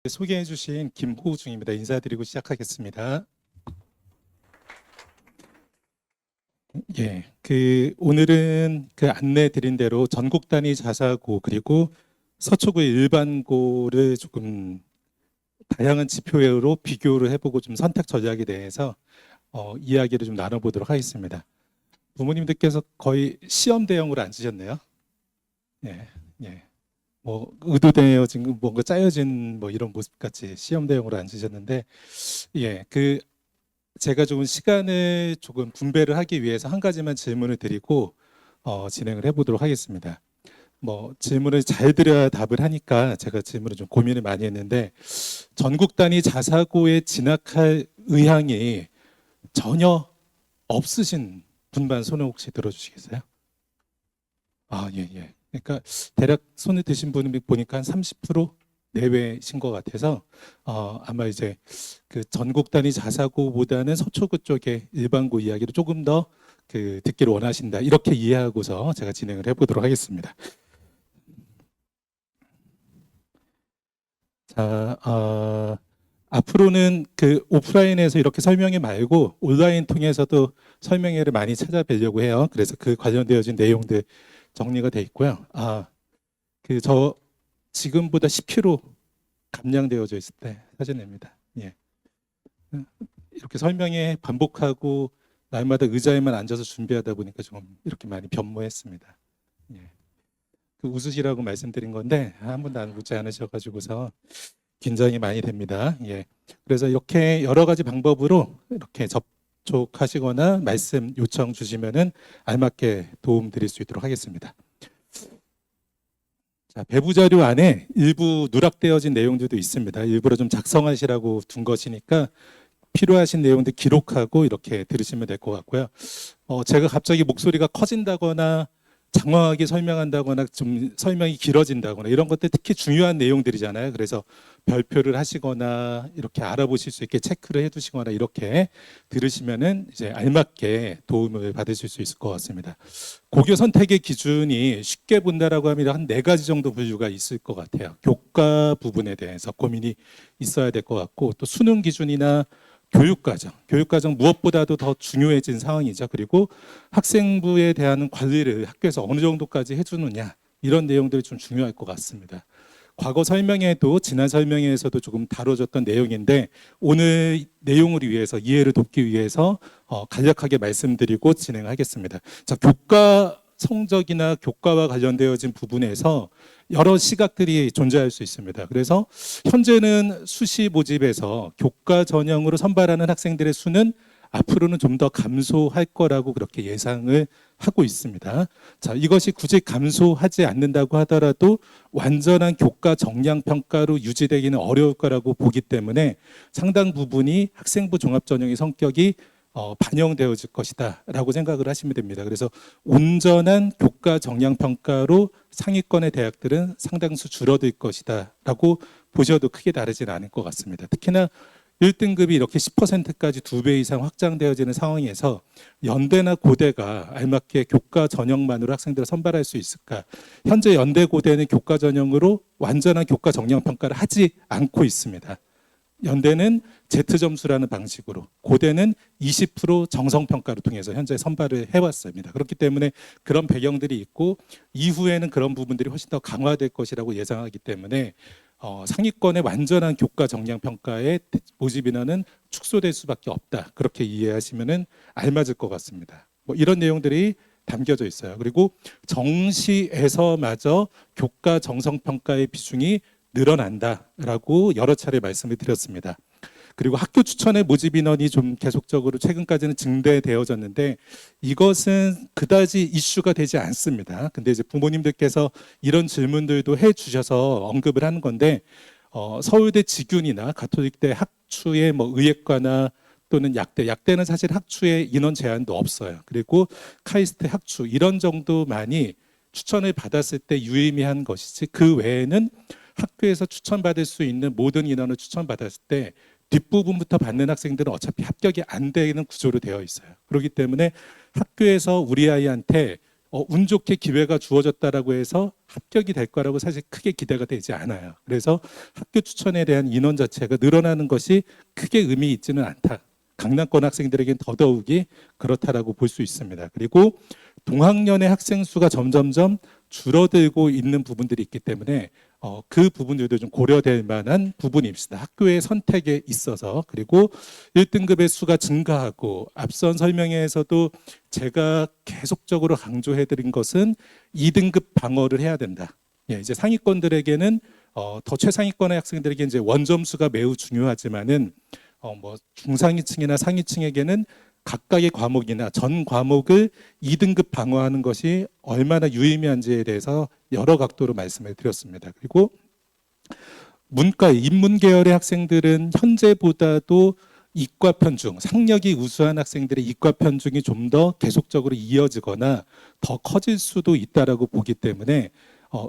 소개해 주신 김호중입니다. 인사드리고 시작하겠습니다. 오늘은 안내 드린 대로 전국 단위 자사고 그리고 서초구의 일반고를 조금 다양한 지표로 비교를 해보고 좀 선택 전략에 대해서 이야기를 좀 나눠보도록 하겠습니다. 부모님들께서 거의 시험 대형으로 앉으셨네요. 예, 예. 의도되어진 뭔가 짜여진 이런 모습 같이 시험 대형으로 앉으셨는데, 제가 조금 시간을 조금 분배를 하기 위해서 한 가지만 질문을 드리고 진행을 해보도록 하겠습니다. 질문을 잘 드려야 답을 하니까 제가 질문을 좀 고민을 많이 했는데, 전국 단위 자사고에 진학할 의향이 전혀 없으신 분만 손을 혹시 들어주시겠어요? 예. 그러니까 대략 손을 드신 분을 보니까 한 30% 내외신 것 같아서 아마 이제 전국 단위 자사고보다는 서초구 쪽의 일반고 이야기를 조금 더 듣기를 원하신다, 이렇게 이해하고서 제가 진행을 해보도록 하겠습니다. 자, 앞으로는 오프라인에서 이렇게 설명회 말고 온라인 통해서도 설명회를 많이 찾아뵈려고 해요. 그래서 관련되어진 내용들 정리가 돼 있고요. 저 지금보다 10kg 감량되어져 있을 때 사진입니다. 예. 이렇게 설명회 반복하고 날마다 의자에만 앉아서 준비하다 보니까 좀 이렇게 많이 변모했습니다. 예. 웃으시라고 말씀드린 건데 한 번도 안 웃지 않으셔가지고서 긴장이 많이 됩니다. 예. 그래서 이렇게 여러 가지 방법으로 이렇게 접촉하시거나 말씀 요청 주시면은 알맞게 도움 드릴 수 있도록 하겠습니다. 자, 배부 자료 안에 일부 누락되어진 내용들도 있습니다. 일부러 좀 작성하시라고 둔 것이니까 필요하신 내용들 기록하고 이렇게 들으시면 될 것 같고요. 제가 갑자기 목소리가 커진다거나 장황하게 설명한다거나 좀 설명이 길어진다거나 이런 것들 특히 중요한 내용들이잖아요. 그래서 별표를 하시거나 이렇게 알아보실 수 있게 체크를 해두시거나 이렇게 들으시면은 이제 알맞게 도움을 받으실 수 있을 것 같습니다. 고교 선택의 기준이 쉽게 본다라고 하면 한 4가지 정도 분류가 있을 것 같아요. 교과 부분에 대해서 고민이 있어야 될 것 같고, 또 수능 기준이나 교육과정 무엇보다도 더 중요해진 상황이죠. 그리고 학생부에 대한 관리를 학교에서 어느 정도까지 해주느냐, 이런 내용들이 좀 중요할 것 같습니다. 과거 설명회도 지난 설명회에서도 조금 다뤄졌던 내용인데 오늘 내용을 위해서 이해를 돕기 위해서 간략하게 말씀드리고 진행하겠습니다. 자, 교과 성적이나 교과와 관련되어진 부분에서 여러 시각들이 존재할 수 있습니다. 그래서 현재는 수시 모집에서 교과 전형으로 선발하는 학생들의 수는 앞으로는 좀 더 감소할 거라고 그렇게 예상을 하고 있습니다. 자, 이것이 굳이 감소하지 않는다고 하더라도 완전한 교과 정량 평가로 유지되기는 어려울 거라고 보기 때문에 상당 부분이 학생부 종합전형의 성격이 반영되어질 것이다 라고 생각을 하시면 됩니다. 그래서 온전한 교과 정량 평가로 상위권의 대학들은 상당수 줄어들 것이다 라고 보셔도 크게 다르진 않을 것 같습니다. 특히나 1등급이 이렇게 10%까지 2배 이상 확장되어지는 상황에서 연대나 고대가 알맞게 교과 전형만으로 학생들을 선발할 수 있을까? 현재 연대 고대는 교과 전형으로 완전한 교과 정량 평가를 하지 않고 있습니다. 연대는 Z점수라는 방식으로, 고대는 20% 정성평가를 통해서 현재 선발을 해왔습니다. 그렇기 때문에 그런 배경들이 있고 이후에는 그런 부분들이 훨씬 더 강화될 것이라고 예상하기 때문에 상위권의 완전한 교과 정량 평가의 모집 인원은 축소될 수밖에 없다, 그렇게 이해하시면 알맞을 것 같습니다. 이런 내용들이 담겨져 있어요. 그리고 정시에서마저 교과 정성평가의 비중이 늘어난다라고 여러 차례 말씀을 드렸습니다. 그리고 학교 추천의 모집 인원이 좀 계속적으로 최근까지는 증대되어졌는데 이것은 그다지 이슈가 되지 않습니다. 근데 이제 부모님들께서 이런 질문들도 해주셔서 언급을 하는 건데 서울대 직윤이나 가톨릭대 학추의 의예과나 또는 약대는 사실 학추의 인원 제한도 없어요. 그리고 카이스트 학추 이런 정도만이 추천을 받았을 때 유의미한 것이지 그 외에는 학교에서 추천받을 수 있는 모든 인원을 추천받았을 때 뒷부분부터 받는 학생들은 어차피 합격이 안 되는 구조로 되어 있어요. 그렇기 때문에 학교에서 우리 아이한테 운 좋게 기회가 주어졌다라고 해서 합격이 될 거라고 사실 크게 기대가 되지 않아요. 그래서 학교 추천에 대한 인원 자체가 늘어나는 것이 크게 의미 있지는 않다. 강남권 학생들에겐 더더욱이 그렇다라고 볼 수 있습니다. 그리고 동학년의 학생 수가 점점점 줄어들고 있는 부분들이 있기 때문에 그 부분들도 좀 고려될 만한 부분이 있습니다. 학교의 선택에 있어서. 그리고 1등급의 수가 증가하고 앞선 설명회에서도 제가 계속적으로 강조해드린 것은 2등급 방어를 해야 된다. 예, 이제 상위권들에게는 더 최상위권의 학생들에게 이제 원점수가 매우 중요하지만은 뭐 중상위층이나 상위층에게는 각각의 과목이나 전 과목을 2등급 방어하는 것이 얼마나 유의미한지에 대해서 여러 각도로 말씀을 드렸습니다. 그리고 문과, 인문 계열의 학생들은 현재보다도 이과 편중, 상력이 우수한 학생들의 이과 편중이 좀 더 계속적으로 이어지거나 더 커질 수도 있다라고 보기 때문에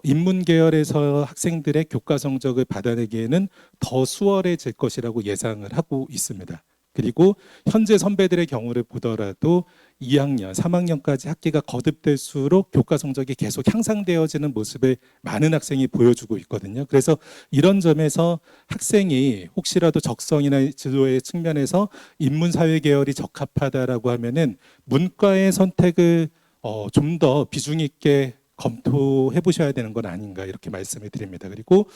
인문 계열에서 학생들의 교과 성적을 받아내기에는 더 수월해질 것이라고 예상을 하고 있습니다. 그리고 현재 선배들의 경우를 보더라도 2학년, 3학년까지 학기가 거듭될수록 교과 성적이 계속 향상되어지는 모습을 많은 학생이 보여주고 있거든요. 그래서 이런 점에서 학생이 혹시라도 적성이나 진로의 측면에서 인문사회 계열이 적합하다라고 하면은 문과의 선택을 좀 더 비중 있게 검토해 보셔야 되는 건 아닌가 이렇게 말씀을 드립니다. 그리고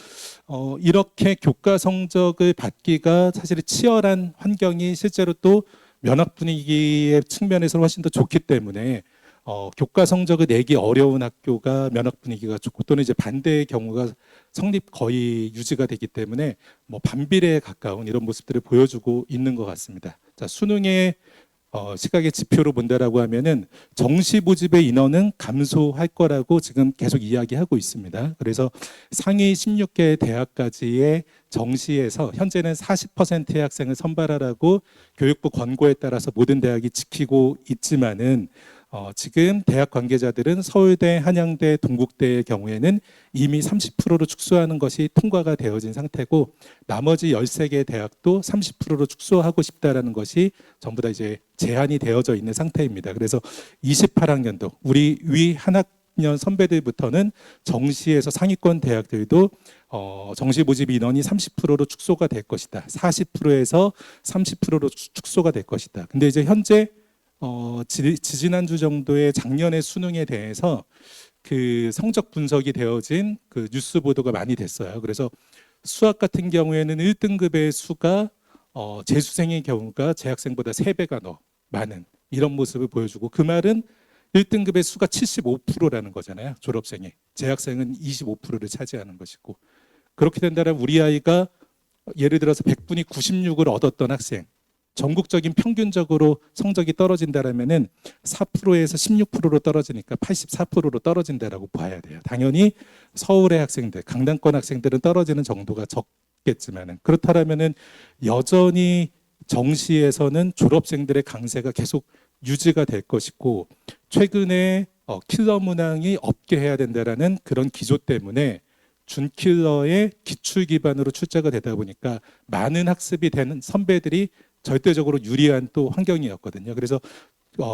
이렇게 교과 성적을 받기가 사실 치열한 환경이 실제로 또 면학 분위기의 측면에서 훨씬 더 좋기 때문에 교과 성적을 내기 어려운 학교가 면학 분위기가 좋고 또는 이제 반대의 경우가 성립 거의 유지가 되기 때문에 뭐 반비례에 가까운 이런 모습들을 보여주고 있는 것 같습니다. 자, 수능의 시각의 지표로 본다라고 하면은 정시 모집의 인원은 감소할 거라고 지금 계속 이야기하고 있습니다. 그래서 상위 16개 대학까지의 정시에서 현재는 40%의 학생을 선발하라고 교육부 권고에 따라서 모든 대학이 지키고 있지만은 지금 대학 관계자들은 서울대, 한양대, 동국대의 경우에는 이미 30%로 축소하는 것이 통과가 되어진 상태고 나머지 13개 대학도 30%로 축소하고 싶다라는 것이 전부 다 이제 제한이 되어져 있는 상태입니다. 그래서 28학년도 우리 위 한 학년 선배들부터는 정시에서 상위권 대학들도 정시 모집 인원이 30%로 축소가 될 것이다. 40%에서 30%로 축소가 될 것이다. 근데 이제 현재 지지난주 정도의 작년의 수능에 대해서 그 성적 분석이 되어진 그 뉴스 보도가 많이 됐어요. 그래서 수학 같은 경우에는 1등급의 수가 재수생의 경우가 재학생보다 3배가 더 많은 이런 모습을 보여주고 그 말은 1등급의 수가 75%라는 거잖아요. 졸업생이. 재학생은 25%를 차지하는 것이고 그렇게 된다면 우리 아이가 예를 들어서 100분이 96을 얻었던 학생 전국적인 평균적으로 성적이 떨어진다라면은 4%에서 16%로 떨어지니까 84%로 떨어진다라고 봐야 돼요. 당연히 서울의 학생들, 강남권 학생들은 떨어지는 정도가 적겠지만은 그렇다라면은 여전히 정시에서는 졸업생들의 강세가 계속 유지가 될 것이고 최근에 킬러 문항이 없게 해야 된다라는 그런 기조 때문에 준킬러의 기출 기반으로 출제가 되다 보니까 많은 학습이 되는 선배들이 절대적으로 유리한 또 환경이었거든요. 그래서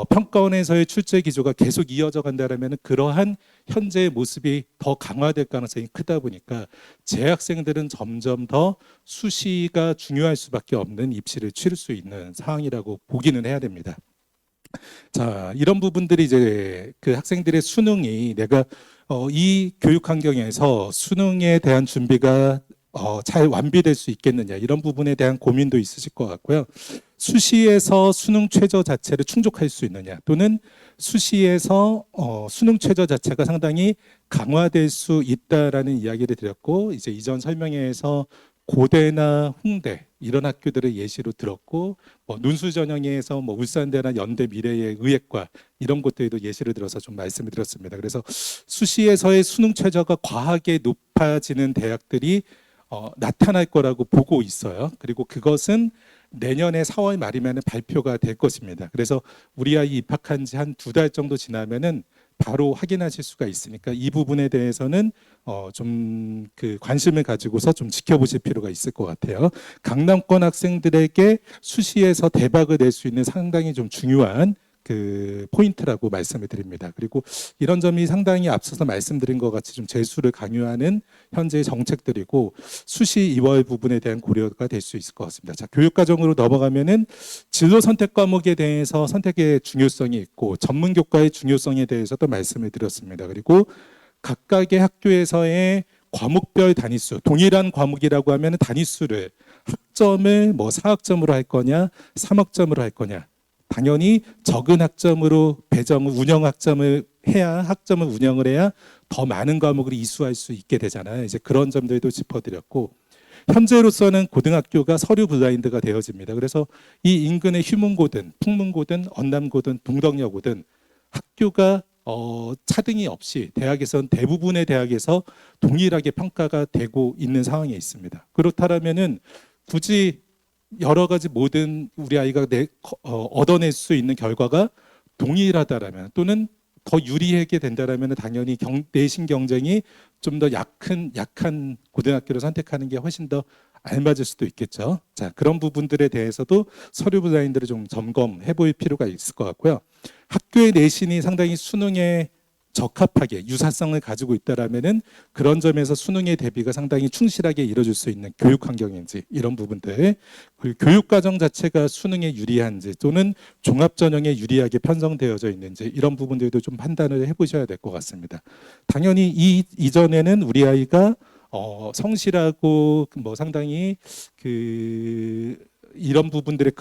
평가원에서의 출제 기조가 계속 이어져 간다면 그러한 현재의 모습이 더 강화될 가능성이 크다 보니까 재학생들은 점점 더 수시가 중요할 수밖에 없는 입시를 치를 수 있는 상황이라고 보기는 해야 됩니다. 자, 이런 부분들이 이제 그 학생들의 수능이 내가 이 교육 환경에서 수능에 대한 준비가 잘 완비될 수 있겠느냐 이런 부분에 대한 고민도 있으실 것 같고요. 수시에서 수능 최저 자체를 충족할 수 있느냐 또는 수시에서 수능 최저 자체가 상당히 강화될 수 있다라는 이야기를 드렸고 이제 이전 설명회에서 고대나 홍대 이런 학교들을 예시로 들었고 눈수전형에서 울산대나 연대 미래의 의예과 이런 곳들도 예시를 들어서 좀 말씀을 드렸습니다. 그래서 수시에서의 수능 최저가 과하게 높아지는 대학들이 나타날 거라고 보고 있어요. 그리고 그것은 내년에 4월 말이면 발표가 될 것입니다. 그래서 우리 아이 입학한 지 한 2달 정도 지나면은 바로 확인하실 수가 있으니까 이 부분에 대해서는 좀 그 관심을 가지고서 좀 지켜보실 필요가 있을 것 같아요. 강남권 학생들에게 수시에서 대박을 낼 수 있는 상당히 좀 중요한 그 포인트라고 말씀을 드립니다. 그리고 이런 점이 상당히 앞서서 말씀드린 것 같이 좀 재수를 강요하는 현재의 정책들이고 수시 이월 부분에 대한 고려가 될 수 있을 것 같습니다. 자, 교육과정으로 넘어가면은 진로 선택 과목에 대해서 선택의 중요성이 있고 전문 교과의 중요성에 대해서도 말씀을 드렸습니다. 그리고 각각의 학교에서의 과목별 단위수, 동일한 과목이라고 하면 단위수를 학점을 뭐 4학점으로 할 거냐, 3학점으로 할 거냐. 당연히 적은 학점으로 운영 학점을 해야 학점을 운영을 해야 더 많은 과목을 이수할 수 있게 되잖아요. 이제 그런 점들도 짚어드렸고 현재로서는 고등학교가 서류 블라인드가 되어집니다. 그래서 이 인근의 휴문고든 풍문고든 언남고든 동덕여고든 학교가 차등이 없이 대학에선 대부분의 대학에서 동일하게 평가가 되고 있는 상황에 있습니다. 그렇다면은 굳이 여러 가지 모든 우리 아이가 얻어낼 수 있는 결과가 동일하다라면 또는 더 유리하게 된다라면 당연히 내신 경쟁이 좀 더 약한 고등학교를 선택하는 게 훨씬 더 알맞을 수도 있겠죠. 자, 그런 부분들에 대해서도 서류 블라인드를 좀 점검해 볼 필요가 있을 것 같고요. 학교의 내신이 상당히 수능에 적합하게 유사성을 가지고 있다라면은 그런 점에서 수능의 대비가 상당히 충실하게 이루어질 수 있는 교육 환경인지 이런 부분들, 그리고 교육 과정 자체가 수능에 유리한지 또는 종합 전형에 유리하게 편성되어져 있는지 이런 부분들도 좀 판단을 해보셔야 될 것 같습니다. 당연히 이전에는 우리 아이가 성실하고 뭐 상당히 이런 부분들의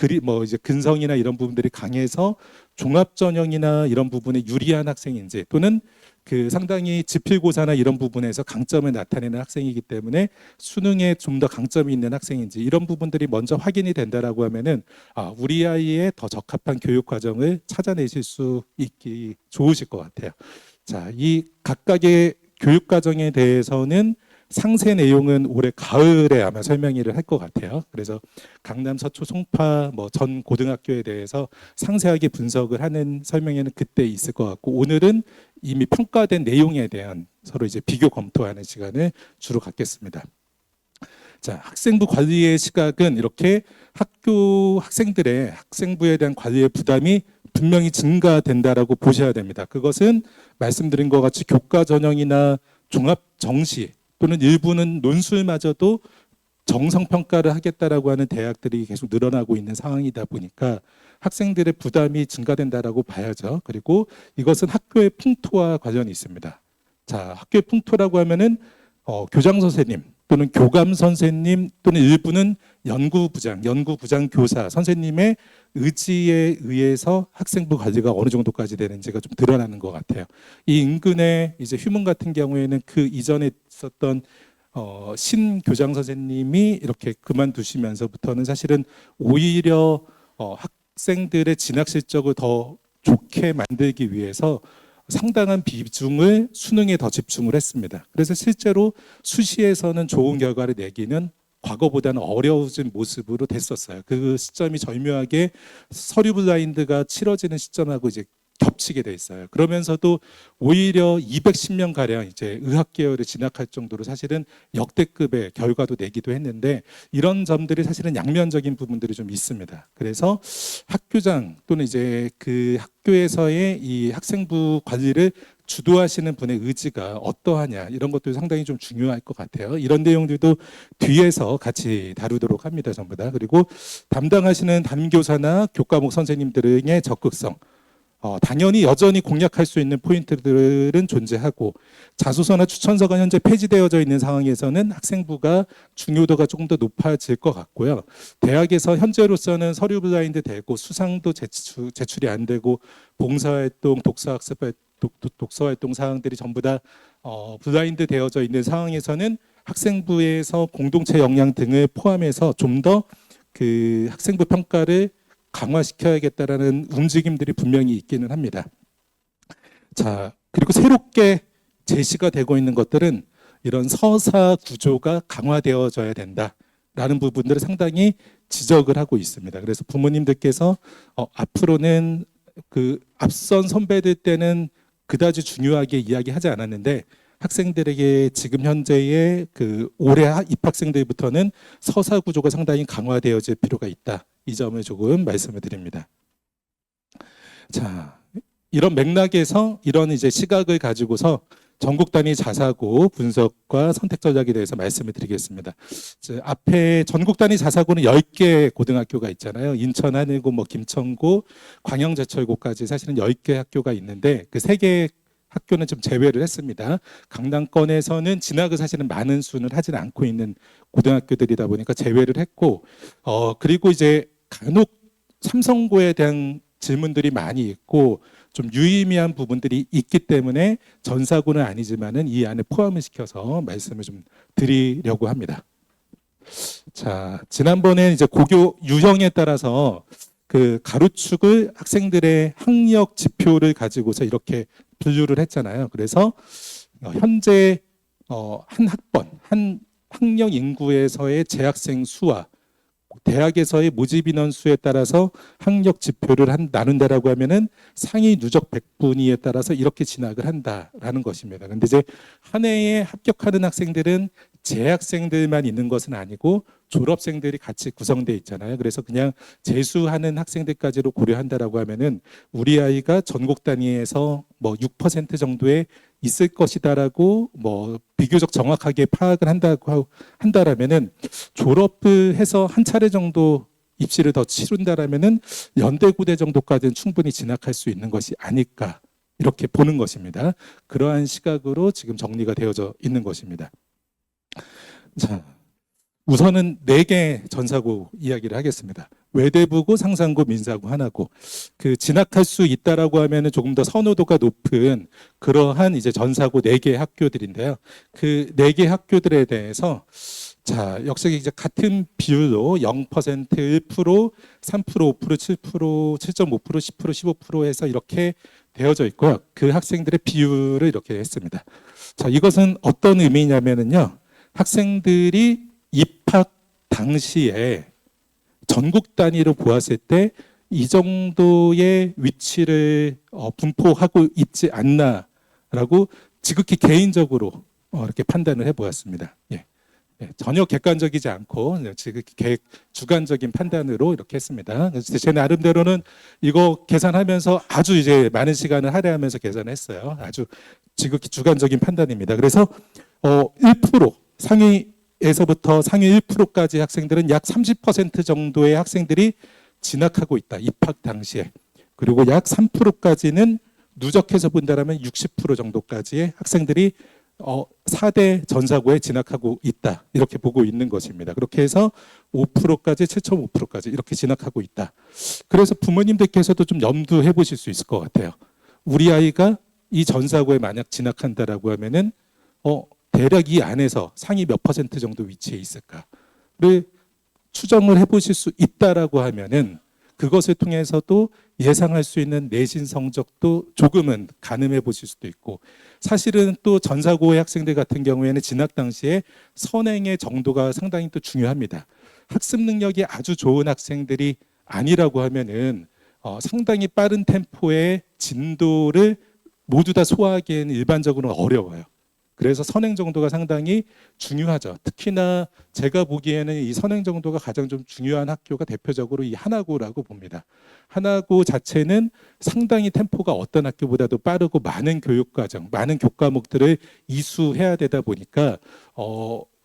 이제 근성이나 이런 부분들이 강해서 종합 전형이나 이런 부분에 유리한 학생인지 또는 상당히 지필고사나 이런 부분에서 강점을 나타내는 학생이기 때문에 수능에 좀 더 강점이 있는 학생인지 이런 부분들이 먼저 확인이 된다라고 하면은 우리 아이의 더 적합한 교육 과정을 찾아내실 수 있기 좋으실 것 같아요. 자, 이 각각의 교육 과정에 대해서는 상세 내용은 올해 가을에 아마 설명회를 할 것 같아요. 그래서 강남, 서초, 송파 전 고등학교에 대해서 상세하게 분석을 하는 설명회는 그때 있을 것 같고 오늘은 이미 평가된 내용에 대한 서로 이제 비교 검토하는 시간을 주로 갖겠습니다. 자, 학생부 관리의 시각은 이렇게 학생들의 학생부에 대한 관리의 부담이 분명히 증가된다라고 보셔야 됩니다. 그것은 말씀드린 것 같이 교과 전형이나 종합 정시 또는 일부는 논술마저도 정성평가를 하겠다라고 하는 대학들이 계속 늘어나고 있는 상황이다 보니까 학생들의 부담이 증가된다라고 봐야죠. 그리고 이것은 학교의 풍토와 관련이 있습니다. 자, 학교의 풍토라고 하면은 교장 선생님 또는 교감 선생님 또는 일부는 연구부장 교사 선생님의 의지에 의해서 학생부 관리가 어느 정도까지 되는지가 좀 드러나는 것 같아요. 이 인근의 이제 휴문 같은 경우에는 그 이전에 있었던 신 교장 선생님이 이렇게 그만두시면서부터는 사실은 오히려 학생들의 진학 실적을 더 좋게 만들기 위해서 상당한 비중을 수능에 더 집중을 했습니다. 그래서 실제로 수시에서는 좋은 결과를 내기는 과거보다는 어려워진 모습으로 됐었어요. 그 시점이 절묘하게 서류 블라인드가 치러지는 시점하고 이제 겹치게 돼 있어요. 그러면서도 오히려 210명 가량 이제 의학 계열에 진학할 정도로 사실은 역대급의 결과도 내기도 했는데 이런 점들이 사실은 양면적인 부분들이 좀 있습니다. 그래서 학교장 또는 이제 그 학교에서의 이 학생부 관리를 주도하시는 분의 의지가 어떠하냐 이런 것도 상당히 좀 중요할 것 같아요. 이런 내용들도 뒤에서 같이 다루도록 합니다. 전부 다. 그리고 담당하시는 담임교사나 교과목 선생님들의 적극성 당연히 여전히 공략할 수 있는 포인트들은 존재하고 자소서나 추천서가 현재 폐지되어져 있는 상황에서는 학생부가 중요도가 조금 더 높아질 것 같고요. 대학에서 현재로서는 서류 블라인드 되고 수상도 제출이 안 되고 봉사활동, 독서활동 사항들이 전부 다 블라인드 되어져 있는 상황에서는 학생부에서 공동체 역량 등을 포함해서 좀 더 그 학생부 평가를 강화시켜야겠다라는 움직임들이 분명히 있기는 합니다. 자, 그리고 새롭게 제시가 되고 있는 것들은 이런 서사 구조가 강화되어져야 된다라는 부분들을 상당히 지적을 하고 있습니다. 그래서 부모님들께서 앞으로는 그 앞선 선배들 때는 그다지 중요하게 이야기하지 않았는데 학생들에게 지금 현재의 그 올해 입학생들부터는 서사 구조가 상당히 강화되어질 필요가 있다. 이 점을 조금 말씀을 드립니다. 자, 이런 맥락에서 이런 이제 시각을 가지고서 전국 단위 자사고 분석과 선택 전략에 대해서 말씀을 드리겠습니다. 앞에 전국 단위 자사고는 10개 고등학교가 있잖아요. 인천 하늘고 뭐 김천고, 광양제철고까지 사실은 10개 학교가 있는데 그 3개 학교는 좀 제외를 했습니다. 강남권에서는 진학을 사실은 많은 수는 하지는 않고 있는 고등학교들이다 보니까 제외를 했고, 그리고 이제 간혹 삼성고에 대한 질문들이 많이 있고 좀 유의미한 부분들이 있기 때문에 전사고는 아니지만은 이 안에 포함을 시켜서 말씀을 좀 드리려고 합니다. 자, 지난번에 이제 고교 유형에 따라서 그 가로축을 학생들의 학력 지표를 가지고서 이렇게 분류를 했잖아요. 그래서 현재 한 학번, 한 학령 인구에서의 재학생 수와 대학에서의 모집 인원 수에 따라서 학력 지표를 나눈다라고 하면은 상위 누적 100분위에 따라서 이렇게 진학을 한다라는 것입니다. 근데 이제 한 해에 합격하는 학생들은 재학생들만 있는 것은 아니고 졸업생들이 같이 구성되어 있잖아요. 그래서 그냥 재수하는 학생들까지로 고려한다라고 하면은 우리 아이가 전국 단위에서 뭐 6% 정도의 있을 것이다라고 뭐 비교적 정확하게 파악을 한다라면은 졸업을 해서 한 차례 정도 입시를 더 치른다라면은 연대고대 정도까지는 충분히 진학할 수 있는 것이 아닐까 이렇게 보는 것입니다. 그러한 시각으로 지금 정리가 되어져 있는 것입니다. 자, 우선은 4개 전사고 이야기를 하겠습니다. 외대부고, 상산고, 민사고, 하나고. 그 진학할 수 있다라고 하면은 조금 더 선호도가 높은 그러한 이제 전사고 4개 학교들인데요. 그 4개 학교들에 대해서 자, 역시 이제 같은 비율로 0%, 1%, 3%, 5%, 7%, 7.5%, 10%, 15% 해서 이렇게 되어져 있고요. 그 학생들의 비율을 이렇게 했습니다. 자, 이것은 어떤 의미냐면은요. 학생들이 입학 당시에 전국 단위로 보았을 때 이 정도의 위치를 분포하고 있지 않나라고 지극히 개인적으로 이렇게 판단을 해보았습니다. 예. 예, 전혀 객관적이지 않고 지극히 주관적인 판단으로 이렇게 했습니다. 그래서 제 나름대로는 이거 계산하면서 아주 이제 많은 시간을 할애하면서 계산했어요. 아주 지극히 주관적인 판단입니다. 그래서 1% 상위에서부터 상위 1%까지 학생들은 약 30% 정도의 학생들이 진학하고 있다. 입학 당시에. 그리고 약 3%까지는 누적해서 본다면 60% 정도까지의 학생들이 4대 전사고에 진학하고 있다. 이렇게 보고 있는 것입니다. 그렇게 해서 5%까지 7.5%까지 이렇게 진학하고 있다. 그래서 부모님들께서도 좀 염두해 보실 수 있을 것 같아요. 우리 아이가 이 전사고에 만약 진학한다라고 하면은 대략 이 안에서 상위 몇 % 정도 위치에 있을까를 추정을 해보실 수 있다라고 하면은 그것을 통해서도 예상할 수 있는 내신 성적도 조금은 가늠해 보실 수도 있고 사실은 또 전사고의 학생들 같은 경우에는 진학 당시에 선행의 정도가 상당히 또 중요합니다. 학습 능력이 아주 좋은 학생들이 아니라고 하면은 상당히 빠른 템포의 진도를 모두 다 소화하기에는 일반적으로는 어려워요. 그래서 선행 정도가 상당히 중요하죠. 특히나 제가 보기에는 이 선행 정도가 가장 좀 중요한 학교가 대표적으로 이 하나고라고 봅니다. 하나고 자체는 상당히 템포가 어떤 학교보다도 빠르고 많은 교육과정, 많은 교과목들을 이수해야 되다 보니까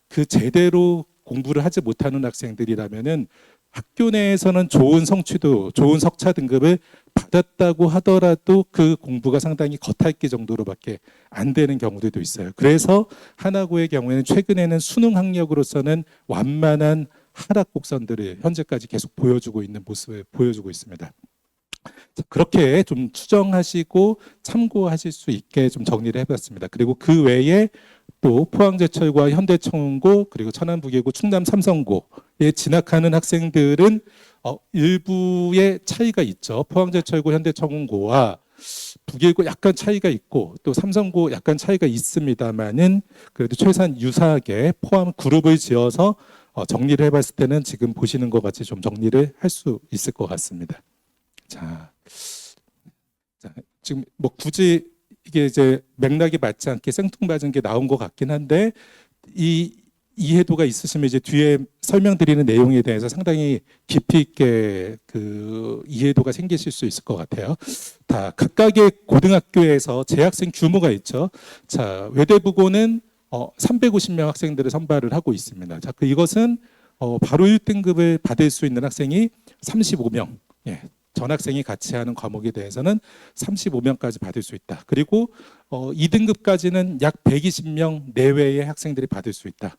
그 제대로 공부를 하지 못하는 학생들이라면은 학교 내에서는 좋은 성취도, 좋은 석차 등급을 받았다고 하더라도 그 공부가 상당히 겉핥기 정도로밖에 안 되는 경우들도 있어요. 그래서 하나고의 경우에는 최근에는 수능 학력으로서는 완만한 하락 곡선들을 현재까지 계속 보여주고 있는 모습을 보여주고 있습니다. 그렇게 좀 추정하시고 참고하실 수 있게 좀 정리를 해봤습니다. 그리고 그 외에 또 포항제철과 현대청운고 그리고 천안부계고 충남 삼성고에 진학하는 학생들은 일부의 차이가 있죠. 포항제철고 현대청운고와 부계고 약간 차이가 있고 또 삼성고 약간 차이가 있습니다만은 그래도 최소한 유사하게 포함 그룹을 지어서 정리를 해봤을 때는 지금 보시는 것 같이 좀 정리를 할 수 있을 것 같습니다. 자, 지금 뭐 굳이 이게 이제 맥락이 맞지 않게 생뚱맞은 게 나온 것 같긴 한데 이 이해도가 있으시면 이제 뒤에 설명드리는 내용에 대해서 상당히 깊이 있게 그 이해도가 생기실 수 있을 것 같아요. 다 각각의 고등학교에서 재학생 규모가 있죠. 자, 외대부고는 350명 학생들을 선발을 하고 있습니다. 자, 이것은 바로 1등급을 받을 수 있는 학생이 35명. 예. 전학생이 같이 하는 과목에 대해서는 35명까지 받을 수 있다. 그리고 2등급까지는 약 120명 내외의 학생들이 받을 수 있다.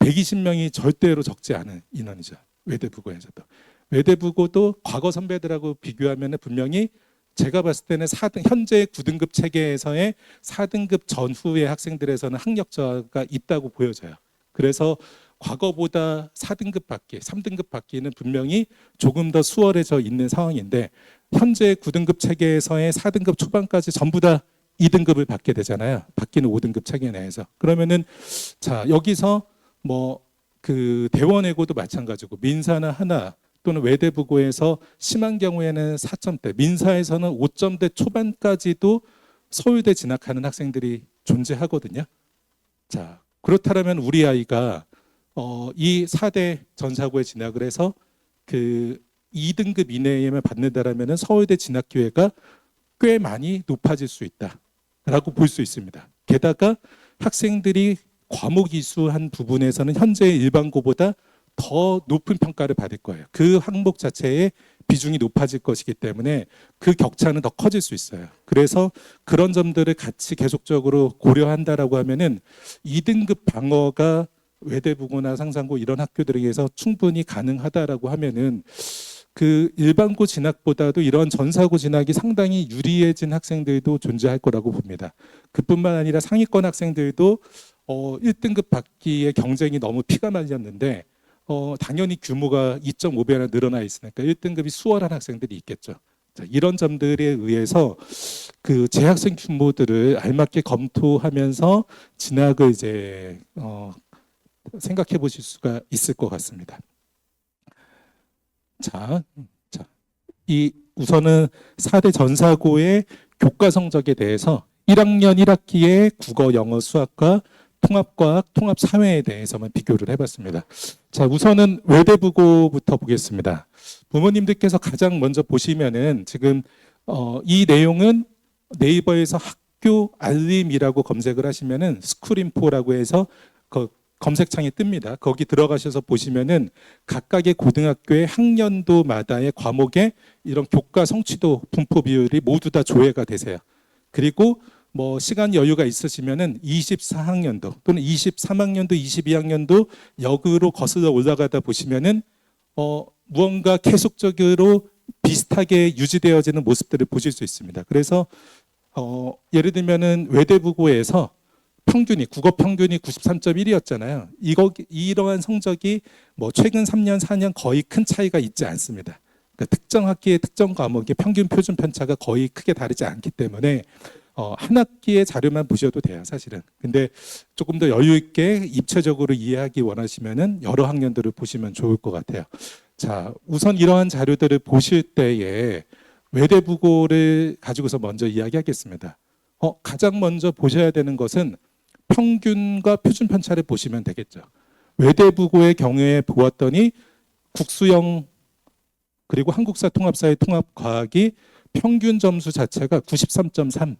120명이 절대로 적지 않은 인원이죠. 외대부고에서도. 외대부고도 과거 선배들하고 비교하면 분명히 제가 봤을 때는 현재 9등급 체계에서의 4등급 전후의 학생들에서는 학력차가 있다고 보여져요. 그래서 과거보다 4등급 받기, 3등급 받기는 분명히 조금 더 수월해져 있는 상황인데 현재 9등급 체계에서의 4등급 초반까지 전부 다 2등급을 받게 되잖아요. 받기는 5등급 체계 내에서. 그러면은 자, 여기서 뭐 그 대원외고도 마찬가지고 민사나 하나 또는 외대부고에서 심한 경우에는 4점대, 민사에서는 5점대 초반까지도 서울대 진학하는 학생들이 존재하거든요. 자, 그렇다면 우리 아이가 이 4대 전사고에 진학을 해서 그 2등급 이내에만 받는다라면 서울대 진학 기회가 꽤 많이 높아질 수 있다라고 볼 수 있습니다. 게다가 학생들이 과목 이수한 부분에서는 현재 일반고보다 더 높은 평가를 받을 거예요. 그 항목 자체의 비중이 높아질 것이기 때문에 그 격차는 더 커질 수 있어요. 그래서 그런 점들을 같이 계속적으로 고려한다라고 하면은 2등급 방어가 외대부고나 상산고 이런 학교들에게서 충분히 가능하다라고 하면은 그 일반고 진학보다도 이런 전사고 진학이 상당히 유리해진 학생들도 존재할 거라고 봅니다. 그뿐만 아니라 상위권 학생들도 1등급 받기에 경쟁이 너무 피가 말렸는데 당연히 규모가 2.5배나 늘어나 있으니까 1등급이 수월한 학생들이 있겠죠. 자, 이런 점들에 의해서 그 재학생 규모들을 알맞게 검토하면서 진학을 이제 생각해 보실 수가 있을 것 같습니다. 자, 이 우선은 4대 전사고의 교과 성적에 대해서 1학년 1학기의 국어, 영어, 수학과 통합과학, 통합사회에 대해서만 비교를 해봤습니다. 자, 우선은 외대부고부터 보겠습니다. 부모님들께서 가장 먼저 보시면은 지금 이 내용은 네이버에서 학교 알림이라고 검색을 하시면은 스쿨인포라고 해서 검색창에 뜹니다. 거기 들어가셔서 보시면은 각각의 고등학교의 학년도마다의 과목의 이런 교과 성취도 분포 비율이 모두 다 조회가 되세요. 그리고 뭐 시간 여유가 있으시면은 24학년도 또는 23학년도, 22학년도 역으로 거슬러 올라가다 보시면은 무언가 계속적으로 비슷하게 유지되어지는 모습들을 보실 수 있습니다. 그래서 예를 들면은 외대부고에서 국어 평균이 93.1이었잖아요. 이러한 성적이 뭐 최근 3년, 4년 거의 큰 차이가 있지 않습니다. 그러니까 특정 학기의 특정 과목의 평균 표준 편차가 거의 크게 다르지 않기 때문에 한 학기의 자료만 보셔도 돼요, 사실은. 근데 조금 더 여유 있게 입체적으로 이해하기 원하시면은 여러 학년들을 보시면 좋을 것 같아요. 자, 우선 이러한 자료들을 보실 때에 외대부고를 가지고서 먼저 이야기하겠습니다. 가장 먼저 보셔야 되는 것은 평균과 표준 편차를 보시면 되겠죠. 외대부고의 경우에 보았더니 국수형 그리고 한국사 통합사회 통합과학이 평균 점수 자체가 93.3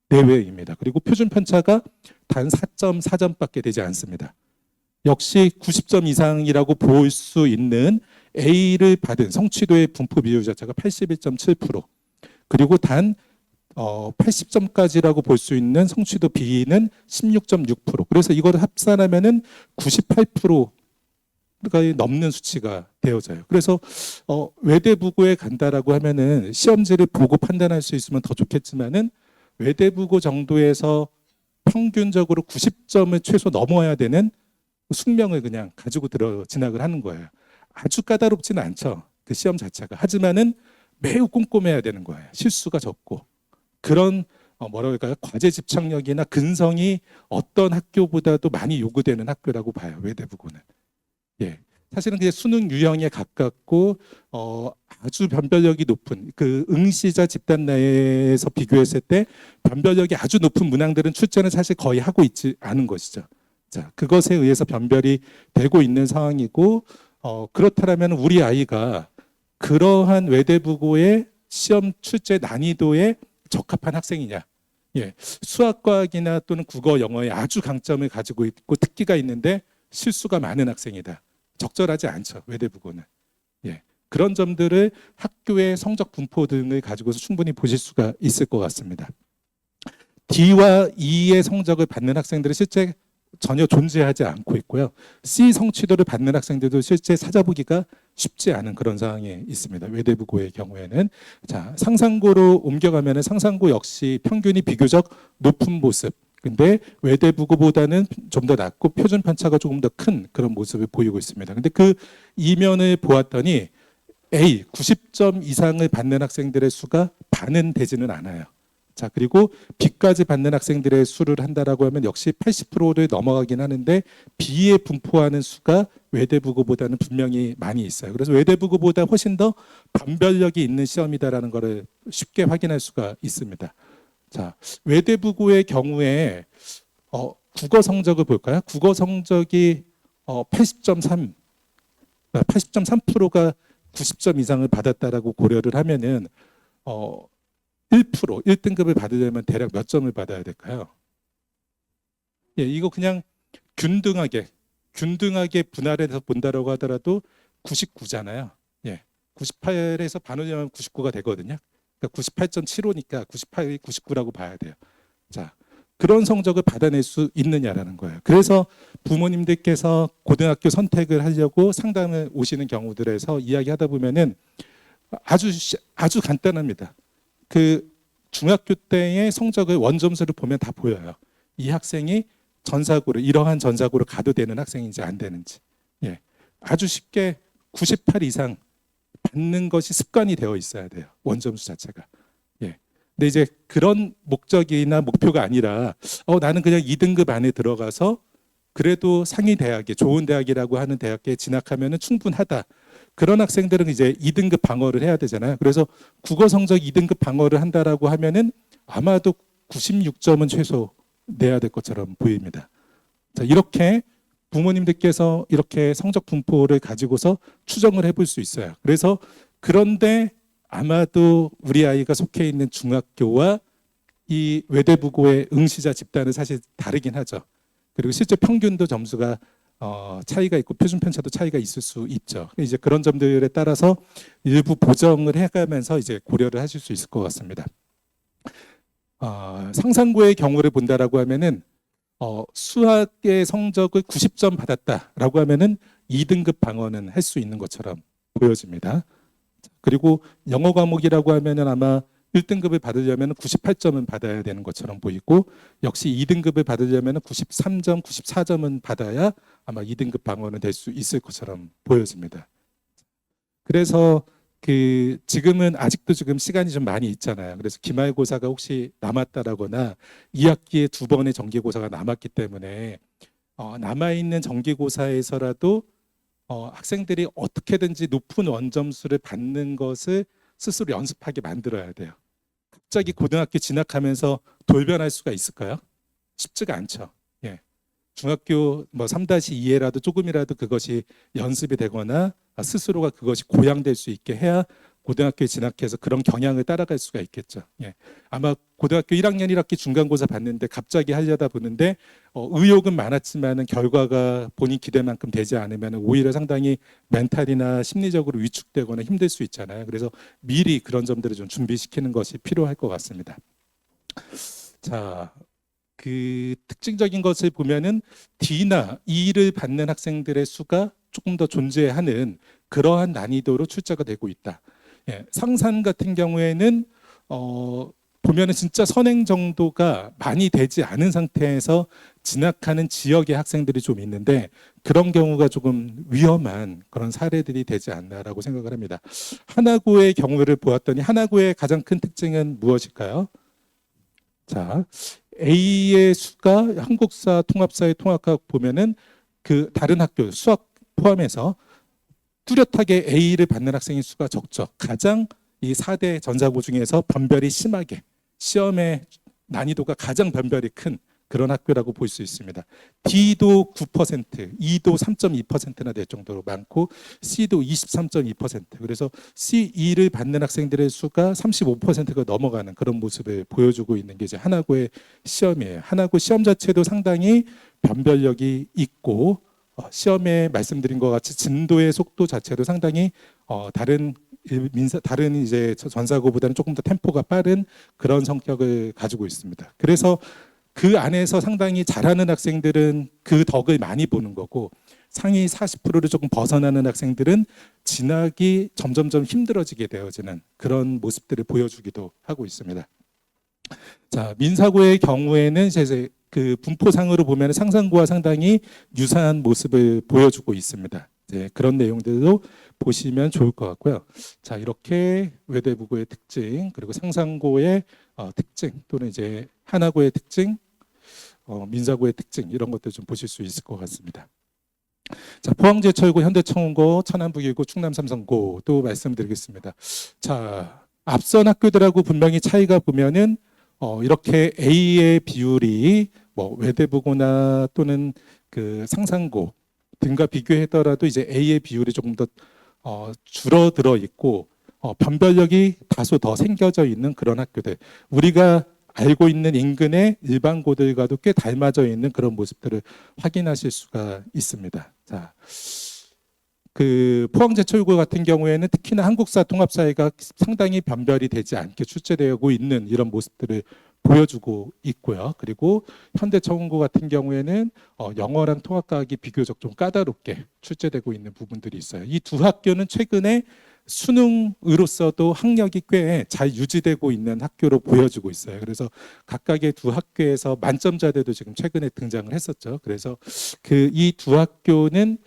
내외입니다. 그리고 표준 편차가 단 4.4점밖에 되지 않습니다. 역시 90점 이상이라고 볼 수 있는 A를 받은 성취도의 분포 비율 자체가 81.7%, 그리고 단 80점까지라고 볼 수 있는 성취도 B는 16.6%. 그래서 이거를 합산하면은 98%가 넘는 수치가 되어져요. 그래서 외대부고에 간다라고 하면은 시험지를 보고 판단할 수 있으면 더 좋겠지만은 외대부고 정도에서 평균적으로 90점을 최소 넘어야 되는 숙명을 그냥 가지고 진학을 하는 거예요. 아주 까다롭지는 않죠, 그 시험 자체가. 하지만은 매우 꼼꼼해야 되는 거예요. 실수가 적고. 그런 뭐라고 할까요? 과제 집착력이나 근성이 어떤 학교보다도 많이 요구되는 학교라고 봐요, 외대부고는. 예. 사실은 그게 수능 유형에 가깝고 아주 변별력이 높은 그 응시자 집단 내에서 비교했을 때 변별력이 아주 높은 문항들은 출제는 사실 거의 하고 있지 않은 것이죠. 자, 그것에 의해서 변별이 되고 있는 상황이고, 그렇다면 우리 아이가 그러한 외대부고의 시험 출제 난이도에 적합한 학생이냐? 예, 수학과학이나 또는 국어, 영어에 아주 강점을 가지고 있고 특기가 있는데 실수가 많은 학생이다. 적절하지 않죠, 외대부고는. 예, 그런 점들을 학교의 성적 분포 등을 가지고서 충분히 보실 수가 있을 것 같습니다. D와 E의 성적을 받는 학생들은 실제 전혀 존재하지 않고 있고요. C 성취도를 받는 학생들도 실제 찾아보기가 쉽지 않은 그런 상황에 있습니다. 외대부고의 경우에는. 자, 상상고로 옮겨가면 상상고 역시 평균이 비교적 높은 모습. 근데 외대부고보다는 좀 더 낮고 표준 편차가 조금 더 큰 그런 모습을 보이고 있습니다. 근데 그 이면을 보았더니 A 90점 이상을 받는 학생들의 수가 반은 되지는 않아요. 자, 그리고 B까지 받는 학생들의 수를 한다라고 하면 역시 80%를 넘어가긴 하는데 B에 분포하는 수가 외대부고보다는 분명히 많이 있어요. 그래서 외대부고보다 훨씬 더 변별력이 있는 시험이다라는 것을 쉽게 확인할 수가 있습니다. 자, 외대부고의 경우에 국어 성적을 볼까요? 국어 성적이 80.3, 80.3%가 90점 이상을 받았다라고 고려를 하면은 1%, 1등급을 받으려면 대략 몇 점을 받아야 될까요? 예, 이거 그냥 균등하게 분할해서 본다라고 하더라도 99잖아요. 예, 98에서 반올리면 99가 되거든요. 그러니까 98.75니까 98이 99라고 봐야 돼요. 자, 그런 성적을 받아낼 수 있느냐라는 거예요. 그래서 부모님들께서 고등학교 선택을 하려고 상담을 오시는 경우들에서 이야기하다 보면은 아주 간단합니다. 그 중학교 때의 성적을 원점수를 보면 다 보여요. 이 학생이 이러한 전사고를 가도 되는 학생인지 안 되는지. 예, 아주 쉽게 98 이상 받는 것이 습관이 되어 있어야 돼요. 원점수 자체가. 예. 근데 이제 그런 목적이나 목표가 아니라 나는 그냥 2등급 안에 들어가서 그래도 상위 대학에 좋은 대학이라고 하는 대학에 진학하면은 충분하다. 그런 학생들은 이제 2등급 방어를 해야 되잖아요. 그래서 국어 성적 2등급 방어를 한다라고 하면은 아마도 96점은 최소 내야 될 것처럼 보입니다. 자, 이렇게 부모님들께서 이렇게 성적 분포를 가지고서 추정을 해볼 수 있어요. 그래서 그런데 아마도 우리 아이가 속해 있는 중학교와 이 외대부고의 응시자 집단은 사실 다르긴 하죠. 그리고 실제 평균도 점수가 차이가 있고 표준 편차도 차이가 있을 수 있죠. 이제 그런 점들에 따라서 일부 보정을 해가면서 이제 고려를 하실 수 있을 것 같습니다. 상상고의 경우를 본다라고 하면은 수학의 성적을 90점 받았다라고 하면은 2등급 방어는 할 수 있는 것처럼 보여집니다. 그리고 영어 과목이라고 하면은 아마 1등급을 받으려면 98점은 받아야 되는 것처럼 보이고 역시 2등급을 받으려면 93점, 94점은 받아야 아마 2등급 방어는 될 수 있을 것처럼 보여집니다. 그래서 지금은 아직도 지금 시간이 좀 많이 있잖아요. 그래서 기말고사가 혹시 남았다라거나 2학기에 2번의 정기고사가 남았기 때문에 남아있는 정기고사에서라도 학생들이 어떻게든지 높은 원점수를 받는 것을 스스로 연습하게 만들어야 돼요. 갑자기 고등학교 진학하면서 돌변할 수가 있을까요? 쉽지가 않죠. 예. 중학교 3-2에라도 조금이라도 그것이 연습이 되거나 스스로가 그것이 고양될 수 있게 해야 고등학교에 진학해서 그런 경향을 따라갈 수가 있겠죠. 예. 아마 고등학교 1학년 1학기 중간고사 봤는데 갑자기 하려다 보는데 의욕은 많았지만 결과가 본인 기대만큼 되지 않으면 오히려 상당히 멘탈이나 심리적으로 위축되거나 힘들 수 있잖아요. 그래서 미리 그런 점들을 좀 준비시키는 것이 필요할 것 같습니다. 자, 그 특징적인 것을 보면은 D나 E를 받는 학생들의 수가 조금 더 존재하는 그러한 난이도로 출제가 되고 있다. 예, 상산 같은 경우에는 보면은 진짜 선행 정도가 많이 되지 않은 상태에서 진학하는 지역의 학생들이 좀 있는데 그런 경우가 조금 위험한 그런 사례들이 되지 않나라고 생각을 합니다. 하나고의 경우를 보았더니 하나고의 가장 큰 특징은 무엇일까요? 자, A의 수가 한국사, 통합사회, 통합학 보면은 그 다른 학교 수학 포함해서 뚜렷하게 A를 받는 학생의 수가 적죠. 가장 이 4대 전사고 중에서 변별이 심하게 시험의 난이도가 가장 변별이 큰 그런 학교라고 볼 수 있습니다. D도 9%, E도 3.2%나 될 정도로 많고 C도 23.2%. 그래서 C2를 받는 학생들의 수가 35%가 넘어가는 그런 모습을 보여주고 있는 게 이제 하나고의 시험이에요. 하나고 시험 자체도 상당히 변별력이 있고 시험에 말씀드린 것 같이 진도의 속도 자체도 상당히 다른 이제 전사고보다는 조금 더 템포가 빠른 그런 성격을 가지고 있습니다. 그래서 그 안에서 상당히 잘하는 학생들은 그 덕을 많이 보는 거고 상위 40%를 조금 벗어나는 학생들은 진학이 점점점 힘들어지게 되어지는 그런 모습들을 보여주기도 하고 있습니다. 자, 민사고의 경우에는 이제 그 분포상으로 보면 상상고와 상당히 유사한 모습을 보여주고 있습니다. 이제 그런 내용들도 보시면 좋을 것 같고요. 자, 이렇게 외대부고의 특징 그리고 상상고의 특징 또는 이제 하나고의 특징, 민사고의 특징 이런 것들 좀 보실 수 있을 것 같습니다. 자, 포항제철고, 현대청운고, 천안북일고, 충남삼성고도 말씀드리겠습니다. 자, 앞선 학교들하고 분명히 차이가 보면은 이렇게 A의 비율이 뭐 외대부고나 또는 그 상상고 등과 비교하더라도 이제 A의 비율이 조금 더 줄어들어 있고 변별력이 다소 더 생겨져 있는 그런 학교들, 우리가 알고 있는 인근의 일반고들과도 꽤 닮아져 있는 그런 모습들을 확인하실 수가 있습니다. 자, 그 포항제철고 같은 경우에는 특히나 한국사 통합사회가 상당히 변별이 되지 않게 출제되고 있는 이런 모습들을 보여주고 있고요. 그리고 현대청운고 같은 경우에는 영어랑 통합과학이 비교적 좀 까다롭게 출제되고 있는 부분들이 있어요. 이 두 학교는 최근에 수능으로서도 학력이 꽤 잘 유지되고 있는 학교로 보여지고 있어요. 그래서 각각의 두 학교에서 만점자들도 지금 최근에 등장을 했었죠. 그래서 그 이 두 학교는